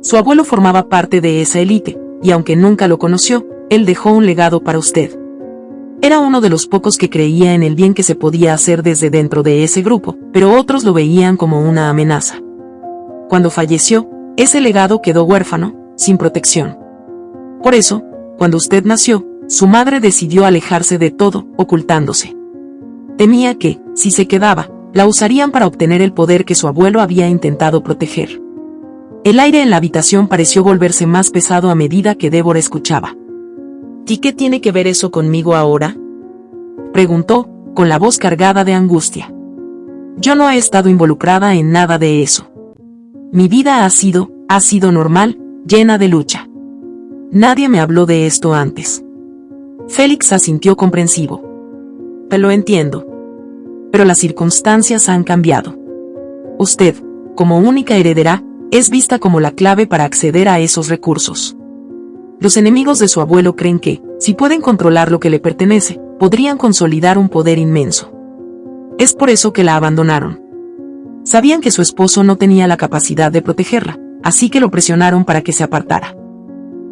Su abuelo formaba parte de esa élite, y aunque nunca lo conoció, él dejó un legado para usted. Era uno de los pocos que creía en el bien que se podía hacer desde dentro de ese grupo, pero otros lo veían como una amenaza. Cuando falleció, ese legado quedó huérfano, sin protección. Por eso, cuando usted nació, su madre decidió alejarse de todo, ocultándose. Temía que, si se quedaba, la usarían para obtener el poder que su abuelo había intentado proteger. El aire en la habitación pareció volverse más pesado a medida que Débora escuchaba. ¿Y qué tiene que ver eso conmigo ahora?, preguntó, con la voz cargada de angustia. Yo no he estado involucrada en nada de eso. Mi vida ha sido normal, llena de lucha. Nadie me habló de esto antes. Félix asintió comprensivo. Lo entiendo. Pero las circunstancias han cambiado. Usted, como única heredera, es vista como la clave para acceder a esos recursos. Los enemigos de su abuelo creen que, si pueden controlar lo que le pertenece, podrían consolidar un poder inmenso. Es por eso que la abandonaron. Sabían que su esposo no tenía la capacidad de protegerla, así que lo presionaron para que se apartara.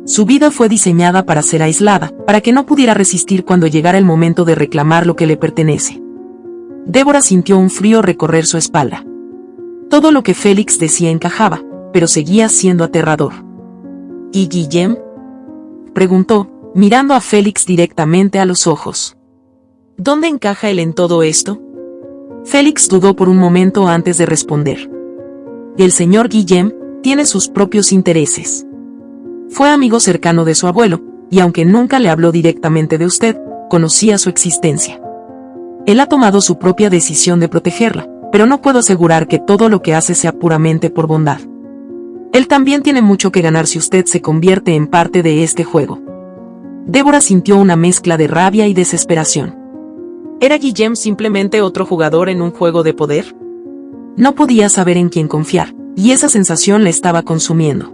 Su vida fue diseñada para ser aislada, para que no pudiera resistir cuando llegara el momento de reclamar lo que le pertenece. Débora sintió un frío recorrer su espalda. Todo lo que Félix decía encajaba, pero seguía siendo aterrador. ¿Y Guillem?, preguntó, mirando a Félix directamente a los ojos. ¿Dónde encaja él en todo esto? Félix dudó por un momento antes de responder. El señor Guillem tiene sus propios intereses. Fue amigo cercano de su abuelo, y aunque nunca le habló directamente de usted, conocía su existencia. Él ha tomado su propia decisión de protegerla, pero no puedo asegurar que todo lo que hace sea puramente por bondad. Él también tiene mucho que ganar si usted se convierte en parte de este juego. Débora sintió una mezcla de rabia y desesperación. ¿Era Guillem simplemente otro jugador en un juego de poder? No podía saber en quién confiar, y esa sensación le estaba consumiendo.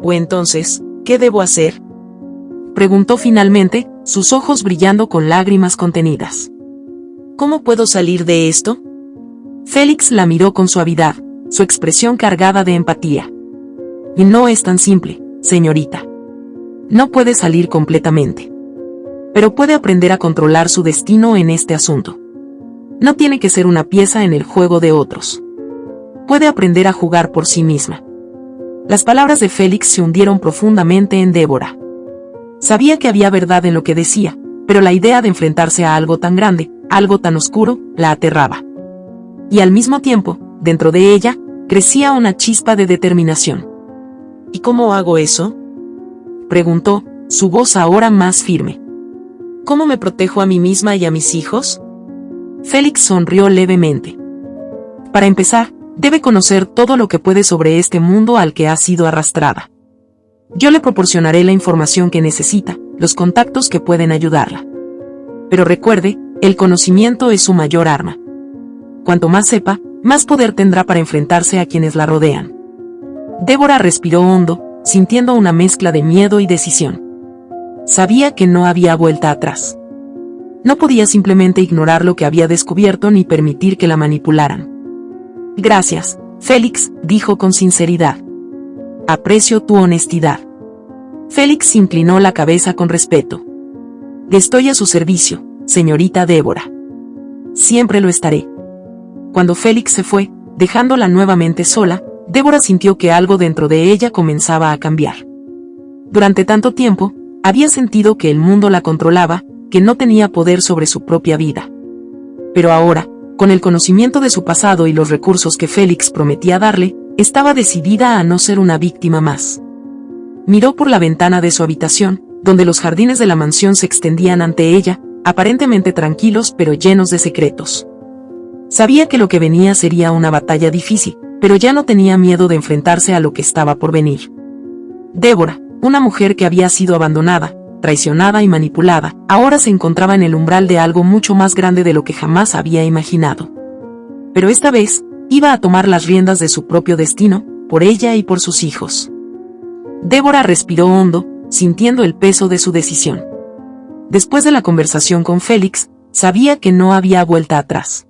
¿O entonces, qué debo hacer?, preguntó finalmente, sus ojos brillando con lágrimas contenidas. ¿Cómo puedo salir de esto? Félix la miró con suavidad, su expresión cargada de empatía. Y no es tan simple, señorita. No puede salir completamente. Pero puede aprender a controlar su destino en este asunto. No tiene que ser una pieza en el juego de otros. Puede aprender a jugar por sí misma. Las palabras de Félix se hundieron profundamente en Débora. Sabía que había verdad en lo que decía, pero la idea de enfrentarse a algo tan grande, algo tan oscuro, la aterraba. Y al mismo tiempo, dentro de ella, crecía una chispa de determinación. ¿Y cómo hago eso?, preguntó, su voz ahora más firme. ¿Cómo me protejo a mí misma y a mis hijos? Félix sonrió levemente. Para empezar, debe conocer todo lo que puede sobre este mundo al que ha sido arrastrada. Yo le proporcionaré la información que necesita, los contactos que pueden ayudarla. Pero recuerde, el conocimiento es su mayor arma. Cuanto más sepa, más poder tendrá para enfrentarse a quienes la rodean. Débora respiró hondo, sintiendo una mezcla de miedo y decisión. Sabía que no había vuelta atrás. No podía simplemente ignorar lo que había descubierto ni permitir que la manipularan. Gracias, Félix, dijo con sinceridad. Aprecio tu honestidad. Félix inclinó la cabeza con respeto. Estoy a su servicio, señorita Débora. Siempre lo estaré. Cuando Félix se fue, dejándola nuevamente sola, Débora sintió que algo dentro de ella comenzaba a cambiar. Durante tanto tiempo, había sentido que el mundo la controlaba, que no tenía poder sobre su propia vida. Pero ahora, con el conocimiento de su pasado y los recursos que Félix prometía darle, estaba decidida a no ser una víctima más. Miró por la ventana de su habitación, donde los jardines de la mansión se extendían ante ella, aparentemente tranquilos pero llenos de secretos. Sabía que lo que venía sería una batalla difícil, pero ya no tenía miedo de enfrentarse a lo que estaba por venir. Débora, una mujer que había sido abandonada, traicionada y manipulada, ahora se encontraba en el umbral de algo mucho más grande de lo que jamás había imaginado. Pero esta vez, iba a tomar las riendas de su propio destino, por ella y por sus hijos. Débora respiró hondo, sintiendo el peso de su decisión. Después de la conversación con Félix, sabía que no había vuelta atrás.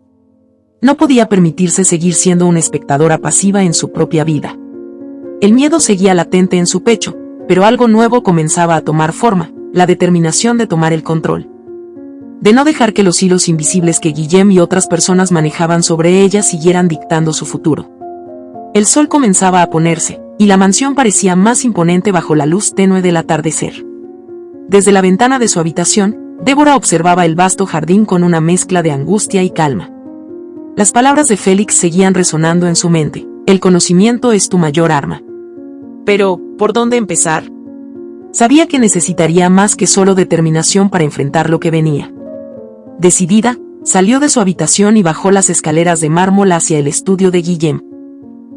No podía permitirse seguir siendo una espectadora pasiva en su propia vida. El miedo seguía latente en su pecho, pero algo nuevo comenzaba a tomar forma, la determinación de tomar el control. De no dejar que los hilos invisibles que Guillem y otras personas manejaban sobre ella siguieran dictando su futuro. El sol comenzaba a ponerse, y la mansión parecía más imponente bajo la luz tenue del atardecer. Desde la ventana de su habitación, Débora observaba el vasto jardín con una mezcla de angustia y calma. Las palabras de Félix seguían resonando en su mente: el conocimiento es tu mayor arma. Pero, ¿por dónde empezar? Sabía que necesitaría más que solo determinación para enfrentar lo que venía. Decidida, salió de su habitación y bajó las escaleras de mármol hacia el estudio de Guillem.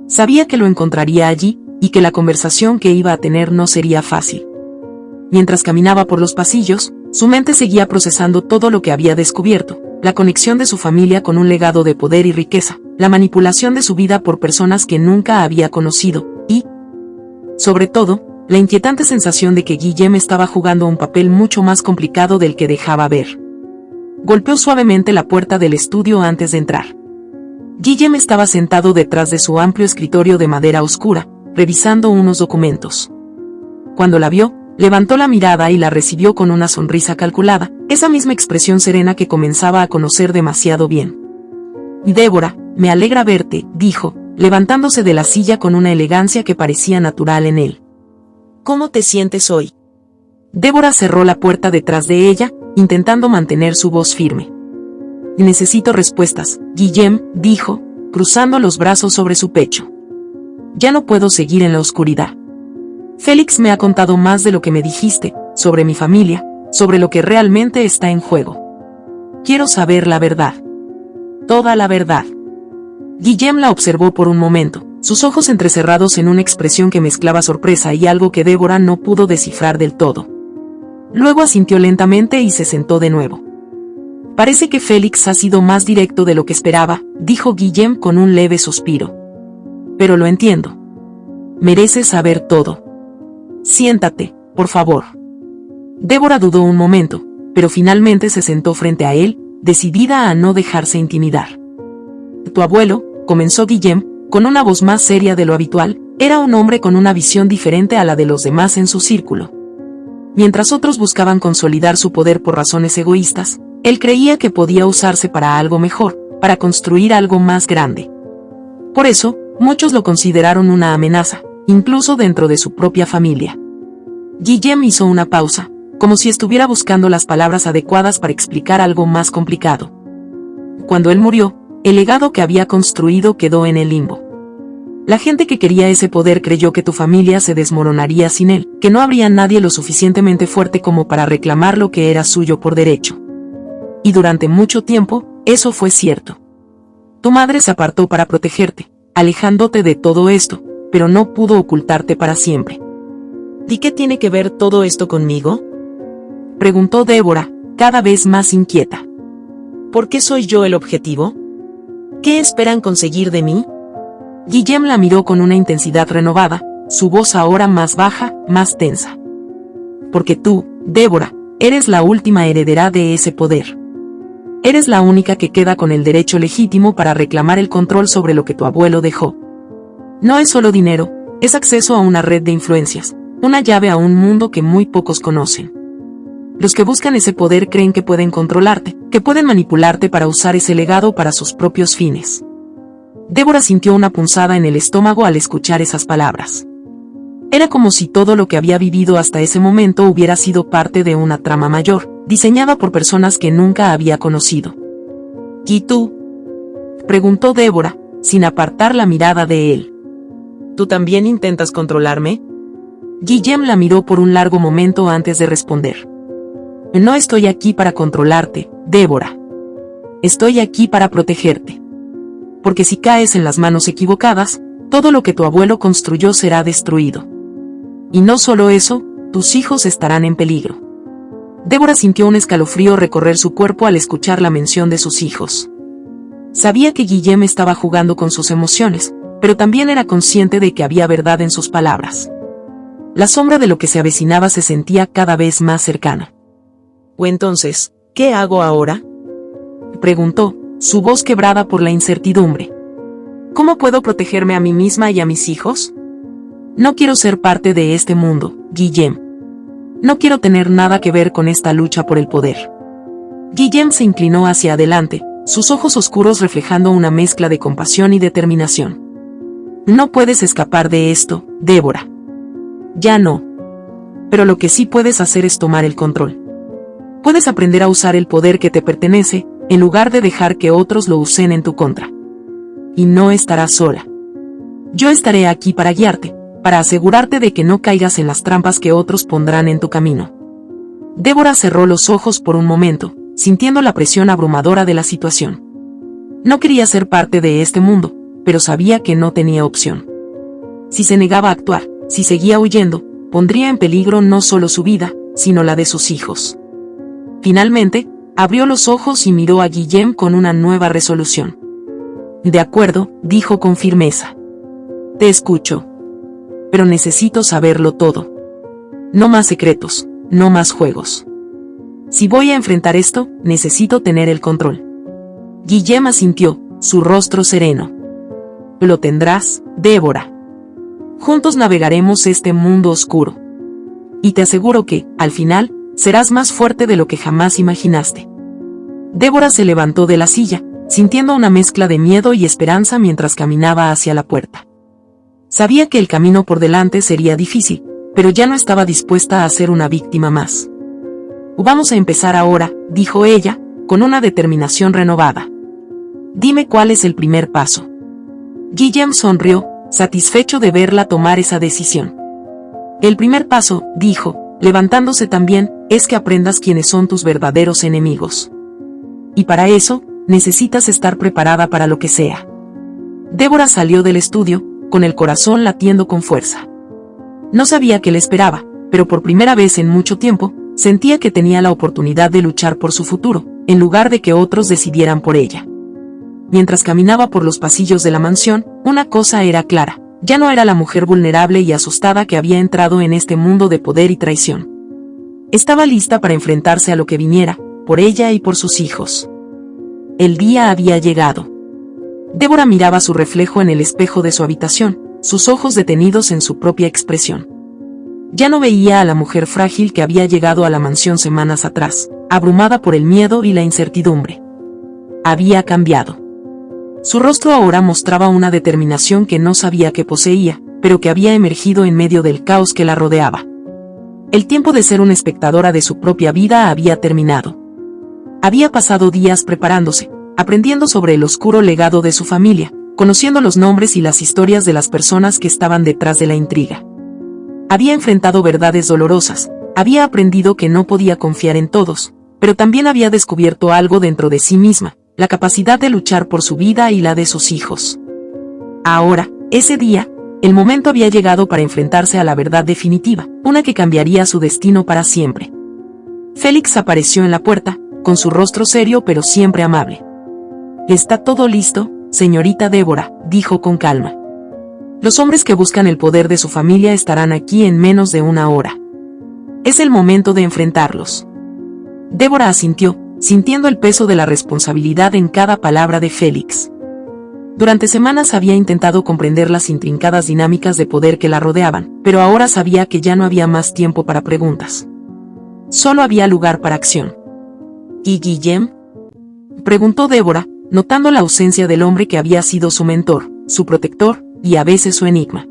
Sabía que lo encontraría allí, y que la conversación que iba a tener no sería fácil. Mientras caminaba por los pasillos, su mente seguía procesando todo lo que había descubierto: la conexión de su familia con un legado de poder y riqueza, la manipulación de su vida por personas que nunca había conocido, y, sobre todo, la inquietante sensación de que Guillem estaba jugando un papel mucho más complicado del que dejaba ver. Golpeó suavemente la puerta del estudio antes de entrar. Guillem estaba sentado detrás de su amplio escritorio de madera oscura, revisando unos documentos. Cuando la vio, levantó la mirada y la recibió con una sonrisa calculada, esa misma expresión serena que comenzaba a conocer demasiado bien. «Débora, me alegra verte», dijo, levantándose de la silla con una elegancia que parecía natural en él. «¿Cómo te sientes hoy?» Débora cerró la puerta detrás de ella, intentando mantener su voz firme. «Necesito respuestas», Guillem dijo, cruzando los brazos sobre su pecho. «Ya no puedo seguir en la oscuridad. Félix me ha contado más de lo que me dijiste, sobre mi familia, sobre lo que realmente está en juego. Quiero saber la verdad. Toda la verdad». Guillem la observó por un momento, sus ojos entrecerrados en una expresión que mezclaba sorpresa y algo que Débora no pudo descifrar del todo. Luego asintió lentamente y se sentó de nuevo. «Parece que Félix ha sido más directo de lo que esperaba», dijo Guillem con un leve suspiro. «Pero lo entiendo. Mereces saber todo. Siéntate, por favor». Débora dudó un momento, pero finalmente se sentó frente a él, decidida a no dejarse intimidar. «Tu abuelo», comenzó Guillem, con una voz más seria de lo habitual, «era un hombre con una visión diferente a la de los demás en su círculo. Mientras otros buscaban consolidar su poder por razones egoístas, él creía que podía usarse para algo mejor, para construir algo más grande. Por eso, muchos lo consideraron una amenaza, incluso dentro de su propia familia». Guillem hizo una pausa, como si estuviera buscando las palabras adecuadas para explicar algo más complicado. Cuando él murió, el legado que había construido quedó en el limbo. La gente que quería ese poder creyó que tu familia se desmoronaría sin él, que no habría nadie lo suficientemente fuerte como para reclamar lo que era suyo por derecho. Y durante mucho tiempo, eso fue cierto. Tu madre se apartó para protegerte, alejándote de todo esto, pero no pudo ocultarte para siempre. ¿Y qué tiene que ver todo esto conmigo?, preguntó Débora, cada vez más inquieta. ¿Por qué soy yo el objetivo? ¿Qué esperan conseguir de mí? Guillem la miró con una intensidad renovada, su voz ahora más baja, más tensa. Porque tú, Débora, eres la última heredera de ese poder. Eres la única que queda con el derecho legítimo para reclamar el control sobre lo que tu abuelo dejó. No es solo dinero, es acceso a una red de influencias, una llave a un mundo que muy pocos conocen. Los que buscan ese poder creen que pueden controlarte, que pueden manipularte para usar ese legado para sus propios fines. Débora sintió una punzada en el estómago al escuchar esas palabras. Era como si todo lo que había vivido hasta ese momento hubiera sido parte de una trama mayor, diseñada por personas que nunca había conocido. ¿Y tú?, preguntó Débora, sin apartar la mirada de él. ¿Tú también intentas controlarme? Guillem la miró por un largo momento antes de responder. No estoy aquí para controlarte, Débora. Estoy aquí para protegerte. Porque si caes en las manos equivocadas, todo lo que tu abuelo construyó será destruido. Y no solo eso, tus hijos estarán en peligro. Débora sintió un escalofrío recorrer su cuerpo al escuchar la mención de sus hijos. Sabía que Guillem estaba jugando con sus emociones, pero también era consciente de que había verdad en sus palabras. La sombra de lo que se avecinaba se sentía cada vez más cercana. «¿O entonces, qué hago ahora?», preguntó, su voz quebrada por la incertidumbre. «¿Cómo puedo protegerme a mí misma y a mis hijos? No quiero ser parte de este mundo, Guillem. No quiero tener nada que ver con esta lucha por el poder». Guillem se inclinó hacia adelante, sus ojos oscuros reflejando una mezcla de compasión y determinación. No puedes escapar de esto, Débora. Ya no. Pero lo que sí puedes hacer es tomar el control. Puedes aprender a usar el poder que te pertenece, en lugar de dejar que otros lo usen en tu contra. Y no estarás sola. Yo estaré aquí para guiarte, para asegurarte de que no caigas en las trampas que otros pondrán en tu camino. Débora cerró los ojos por un momento, sintiendo la presión abrumadora de la situación. No quería ser parte de este mundo, pero sabía que no tenía opción. Si se negaba a actuar, si seguía huyendo, pondría en peligro no solo su vida, sino la de sus hijos. Finalmente, abrió los ojos y miró a Guillem con una nueva resolución. De acuerdo, dijo con firmeza. Te escucho. Pero necesito saberlo todo. No más secretos, no más juegos. Si voy a enfrentar esto, necesito tener el control. Guillem asintió, su rostro sereno. Lo tendrás, Débora. Juntos navegaremos este mundo oscuro. Y te aseguro que, al final, serás más fuerte de lo que jamás imaginaste. Débora se levantó de la silla, sintiendo una mezcla de miedo y esperanza mientras caminaba hacia la puerta. Sabía que el camino por delante sería difícil, pero ya no estaba dispuesta a ser una víctima más. Vamos a empezar ahora, dijo ella, con una determinación renovada. Dime cuál es el primer paso. Guillem sonrió, satisfecho de verla tomar esa decisión. El primer paso, dijo, levantándose también, es que aprendas quiénes son tus verdaderos enemigos. Y para eso, necesitas estar preparada para lo que sea. Débora salió del estudio, con el corazón latiendo con fuerza. No sabía qué le esperaba, pero por primera vez en mucho tiempo, sentía que tenía la oportunidad de luchar por su futuro, en lugar de que otros decidieran por ella. Mientras caminaba por los pasillos de la mansión, una cosa era clara, ya no era la mujer vulnerable y asustada que había entrado en este mundo de poder y traición. Estaba lista para enfrentarse a lo que viniera, por ella y por sus hijos. El día había llegado. Débora miraba su reflejo en el espejo de su habitación, sus ojos detenidos en su propia expresión. Ya no veía a la mujer frágil que había llegado a la mansión semanas atrás, abrumada por el miedo y la incertidumbre. Había cambiado. Su rostro ahora mostraba una determinación que no sabía que poseía, pero que había emergido en medio del caos que la rodeaba. El tiempo de ser una espectadora de su propia vida había terminado. Había pasado días preparándose, aprendiendo sobre el oscuro legado de su familia, conociendo los nombres y las historias de las personas que estaban detrás de la intriga. Había enfrentado verdades dolorosas, había aprendido que no podía confiar en todos, pero también había descubierto algo dentro de sí misma, la capacidad de luchar por su vida y la de sus hijos. Ahora, ese día, el momento había llegado para enfrentarse a la verdad definitiva, una que cambiaría su destino para siempre. Félix apareció en la puerta, con su rostro serio pero siempre amable. «Está todo listo, señorita Débora», dijo con calma. «Los hombres que buscan el poder de su familia estarán aquí en menos de una hora. Es el momento de enfrentarlos». Débora asintió, sintiendo el peso de la responsabilidad en cada palabra de Félix. Durante semanas había intentado comprender las intrincadas dinámicas de poder que la rodeaban, pero ahora sabía que ya no había más tiempo para preguntas. Solo había lugar para acción. ¿Y Guillem?, preguntó Débora, notando la ausencia del hombre que había sido su mentor, su protector, y a veces su enigma.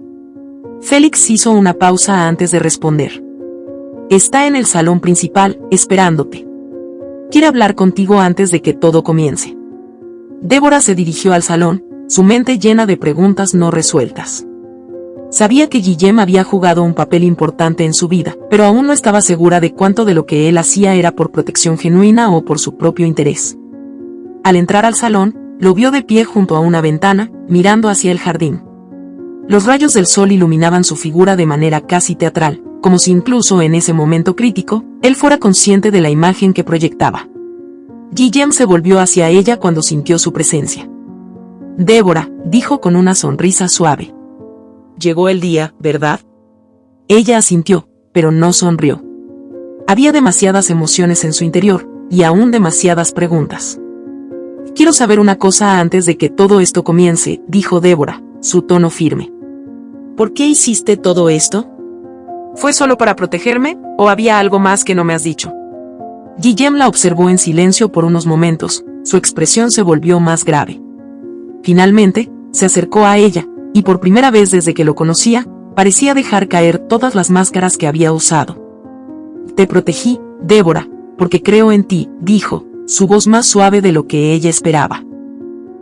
Félix hizo una pausa antes de responder. «Está en el salón principal, esperándote. Quiere hablar contigo antes de que todo comience». Débora se dirigió al salón, su mente llena de preguntas no resueltas. Sabía que Guillem había jugado un papel importante en su vida, pero aún no estaba segura de cuánto de lo que él hacía era por protección genuina o por su propio interés. Al entrar al salón, lo vio de pie junto a una ventana, mirando hacia el jardín. Los rayos del sol iluminaban su figura de manera casi teatral, como si incluso en ese momento crítico, él fuera consciente de la imagen que proyectaba. Guillem se volvió hacia ella cuando sintió su presencia. «Débora», dijo con una sonrisa suave. «Llegó el día, ¿verdad?». Ella asintió, pero no sonrió. Había demasiadas emociones en su interior, y aún demasiadas preguntas. «Quiero saber una cosa antes de que todo esto comience», dijo Débora, su tono firme. «¿Por qué hiciste todo esto? ¿Fue solo para protegerme, o había algo más que no me has dicho?». Guillem la observó en silencio por unos momentos, su expresión se volvió más grave. Finalmente, se acercó a ella, y por primera vez desde que lo conocía, parecía dejar caer todas las máscaras que había usado. Te protegí, Débora, porque creo en ti, dijo, su voz más suave de lo que ella esperaba.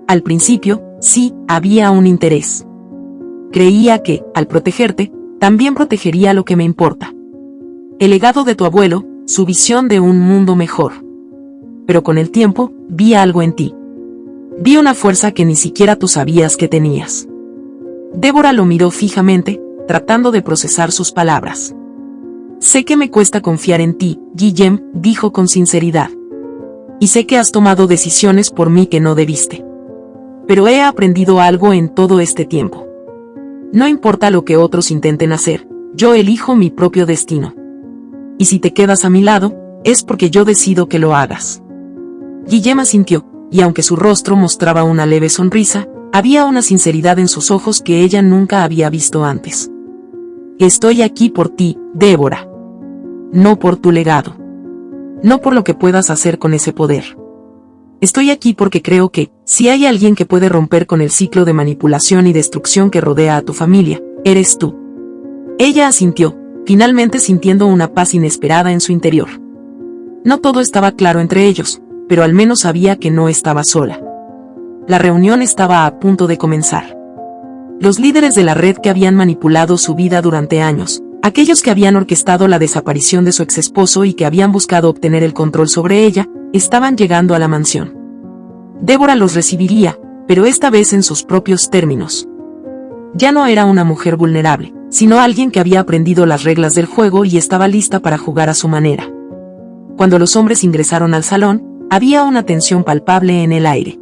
Al principio, sí, había un interés. Creía que, al protegerte, también protegería lo que me importa. El legado de tu abuelo, su visión de un mundo mejor. Pero con el tiempo, vi algo en ti. Vi una fuerza que ni siquiera tú sabías que tenías. Débora lo miró fijamente, tratando de procesar sus palabras. Sé que me cuesta confiar en ti, Guillem, dijo con sinceridad. Y sé que has tomado decisiones por mí que no debiste. Pero he aprendido algo en todo este tiempo. No importa lo que otros intenten hacer, yo elijo mi propio destino. Y si te quedas a mi lado, es porque yo decido que lo hagas. Guillem asintió, y aunque su rostro mostraba una leve sonrisa, había una sinceridad en sus ojos que ella nunca había visto antes. Estoy aquí por ti, Débora. No por tu legado. No por lo que puedas hacer con ese poder. Estoy aquí porque creo que, si hay alguien que puede romper con el ciclo de manipulación y destrucción que rodea a tu familia, eres tú. Ella asintió, finalmente sintiendo una paz inesperada en su interior. No todo estaba claro entre ellos, pero al menos sabía que no estaba sola. La reunión estaba a punto de comenzar. Los líderes de la red que habían manipulado su vida durante años, aquellos que habían orquestado la desaparición de su exesposo y que habían buscado obtener el control sobre ella, estaban llegando a la mansión. Débora los recibiría, pero esta vez en sus propios términos. Ya no era una mujer vulnerable, sino alguien que había aprendido las reglas del juego y estaba lista para jugar a su manera. Cuando los hombres ingresaron al salón, había una tensión palpable en el aire.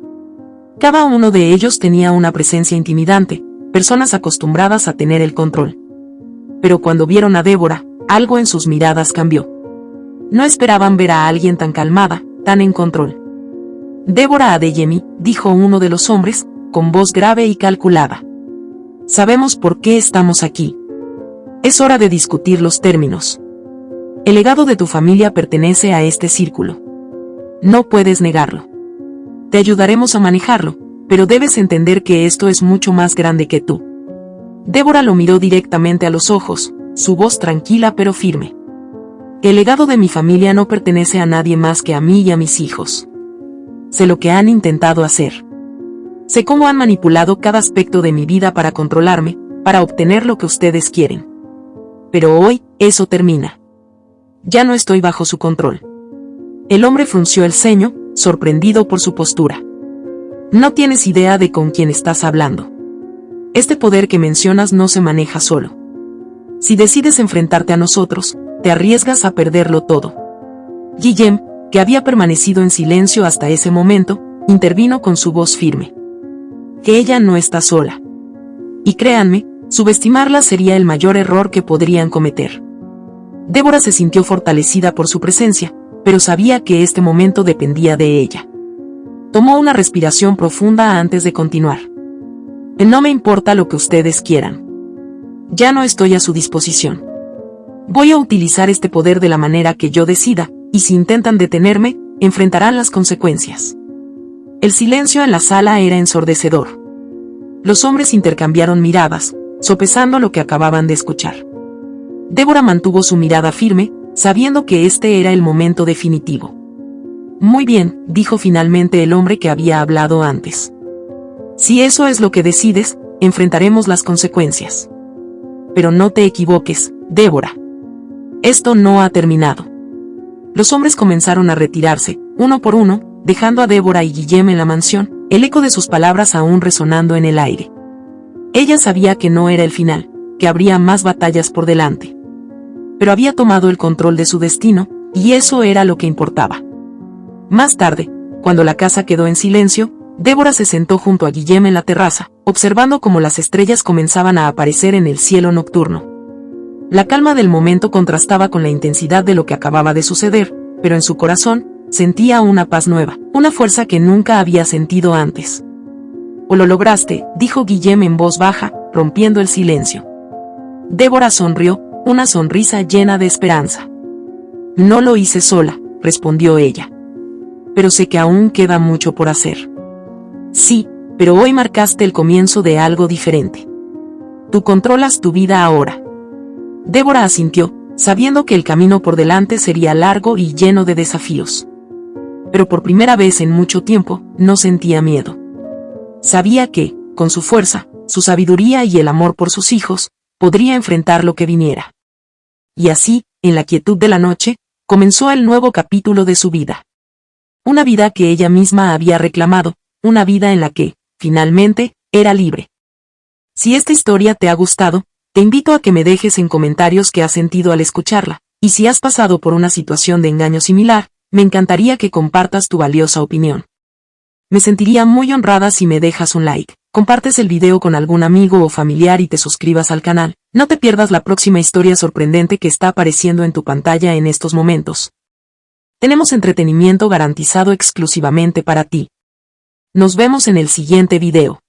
Cada uno de ellos tenía una presencia intimidante, personas acostumbradas a tener el control. Pero cuando vieron a Débora, algo en sus miradas cambió. No esperaban ver a alguien tan calmada, tan en control. Débora Adeyemi, dijo uno de los hombres, con voz grave y calculada. Sabemos por qué estamos aquí. Es hora de discutir los términos. El legado de tu familia pertenece a este círculo. No puedes negarlo. Te ayudaremos a manejarlo, pero debes entender que esto es mucho más grande que tú. Débora lo miró directamente a los ojos, su voz tranquila pero firme. El legado de mi familia no pertenece a nadie más que a mí y a mis hijos. Sé lo que han intentado hacer. Sé cómo han manipulado cada aspecto de mi vida para controlarme, para obtener lo que ustedes quieren. Pero hoy, eso termina. Ya no estoy bajo su control. El hombre frunció el ceño, sorprendido por su postura. No tienes idea de con quién estás hablando. Este poder que mencionas no se maneja solo. Si decides enfrentarte a nosotros, te arriesgas a perderlo todo. Guillem, que había permanecido en silencio hasta ese momento, intervino con su voz firme. Que ella no está sola. Y créanme, subestimarla sería el mayor error que podrían cometer. Débora se sintió fortalecida por su presencia, pero sabía que este momento dependía de ella. Tomó una respiración profunda antes de continuar. No me importa lo que ustedes quieran. Ya no estoy a su disposición. Voy a utilizar este poder de la manera que yo decida, y si intentan detenerme, enfrentarán las consecuencias. El silencio en la sala era ensordecedor. Los hombres intercambiaron miradas, sopesando lo que acababan de escuchar. Débora mantuvo su mirada firme, sabiendo que este era el momento definitivo. Muy bien, dijo finalmente el hombre que había hablado antes. Si eso es lo que decides, enfrentaremos las consecuencias. Pero no te equivoques, Débora. Esto no ha terminado. Los hombres comenzaron a retirarse, uno por uno, dejando a Débora y Guillem en la mansión, el eco de sus palabras aún resonando en el aire. Ella sabía que no era el final, que habría más batallas por delante. Pero había tomado el control de su destino, y eso era lo que importaba. Más tarde, cuando la casa quedó en silencio, Débora se sentó junto a Guillem en la terraza, observando cómo las estrellas comenzaban a aparecer en el cielo nocturno. La calma del momento contrastaba con la intensidad de lo que acababa de suceder, pero en su corazón, sentía una paz nueva, una fuerza que nunca había sentido antes. «O lo lograste», dijo Guillem en voz baja, rompiendo el silencio. Débora sonrió, una sonrisa llena de esperanza. «No lo hice sola», respondió ella. «Pero sé que aún queda mucho por hacer». «Sí, pero hoy marcaste el comienzo de algo diferente». Tú controlas tu vida ahora. Débora asintió, sabiendo que el camino por delante sería largo y lleno de desafíos. Pero por primera vez en mucho tiempo, no sentía miedo. Sabía que, con su fuerza, su sabiduría y el amor por sus hijos, podría enfrentar lo que viniera. Y así, en la quietud de la noche, comenzó el nuevo capítulo de su vida. Una vida que ella misma había reclamado, una vida en la que, finalmente, era libre. Si esta historia te ha gustado, te invito a que me dejes en comentarios qué has sentido al escucharla, y si has pasado por una situación de engaño similar, me encantaría que compartas tu valiosa opinión. Me sentiría muy honrada si me dejas un like, compartes el video con algún amigo o familiar y te suscribas al canal. No te pierdas la próxima historia sorprendente que está apareciendo en tu pantalla en estos momentos. Tenemos entretenimiento garantizado exclusivamente para ti. Nos vemos en el siguiente video.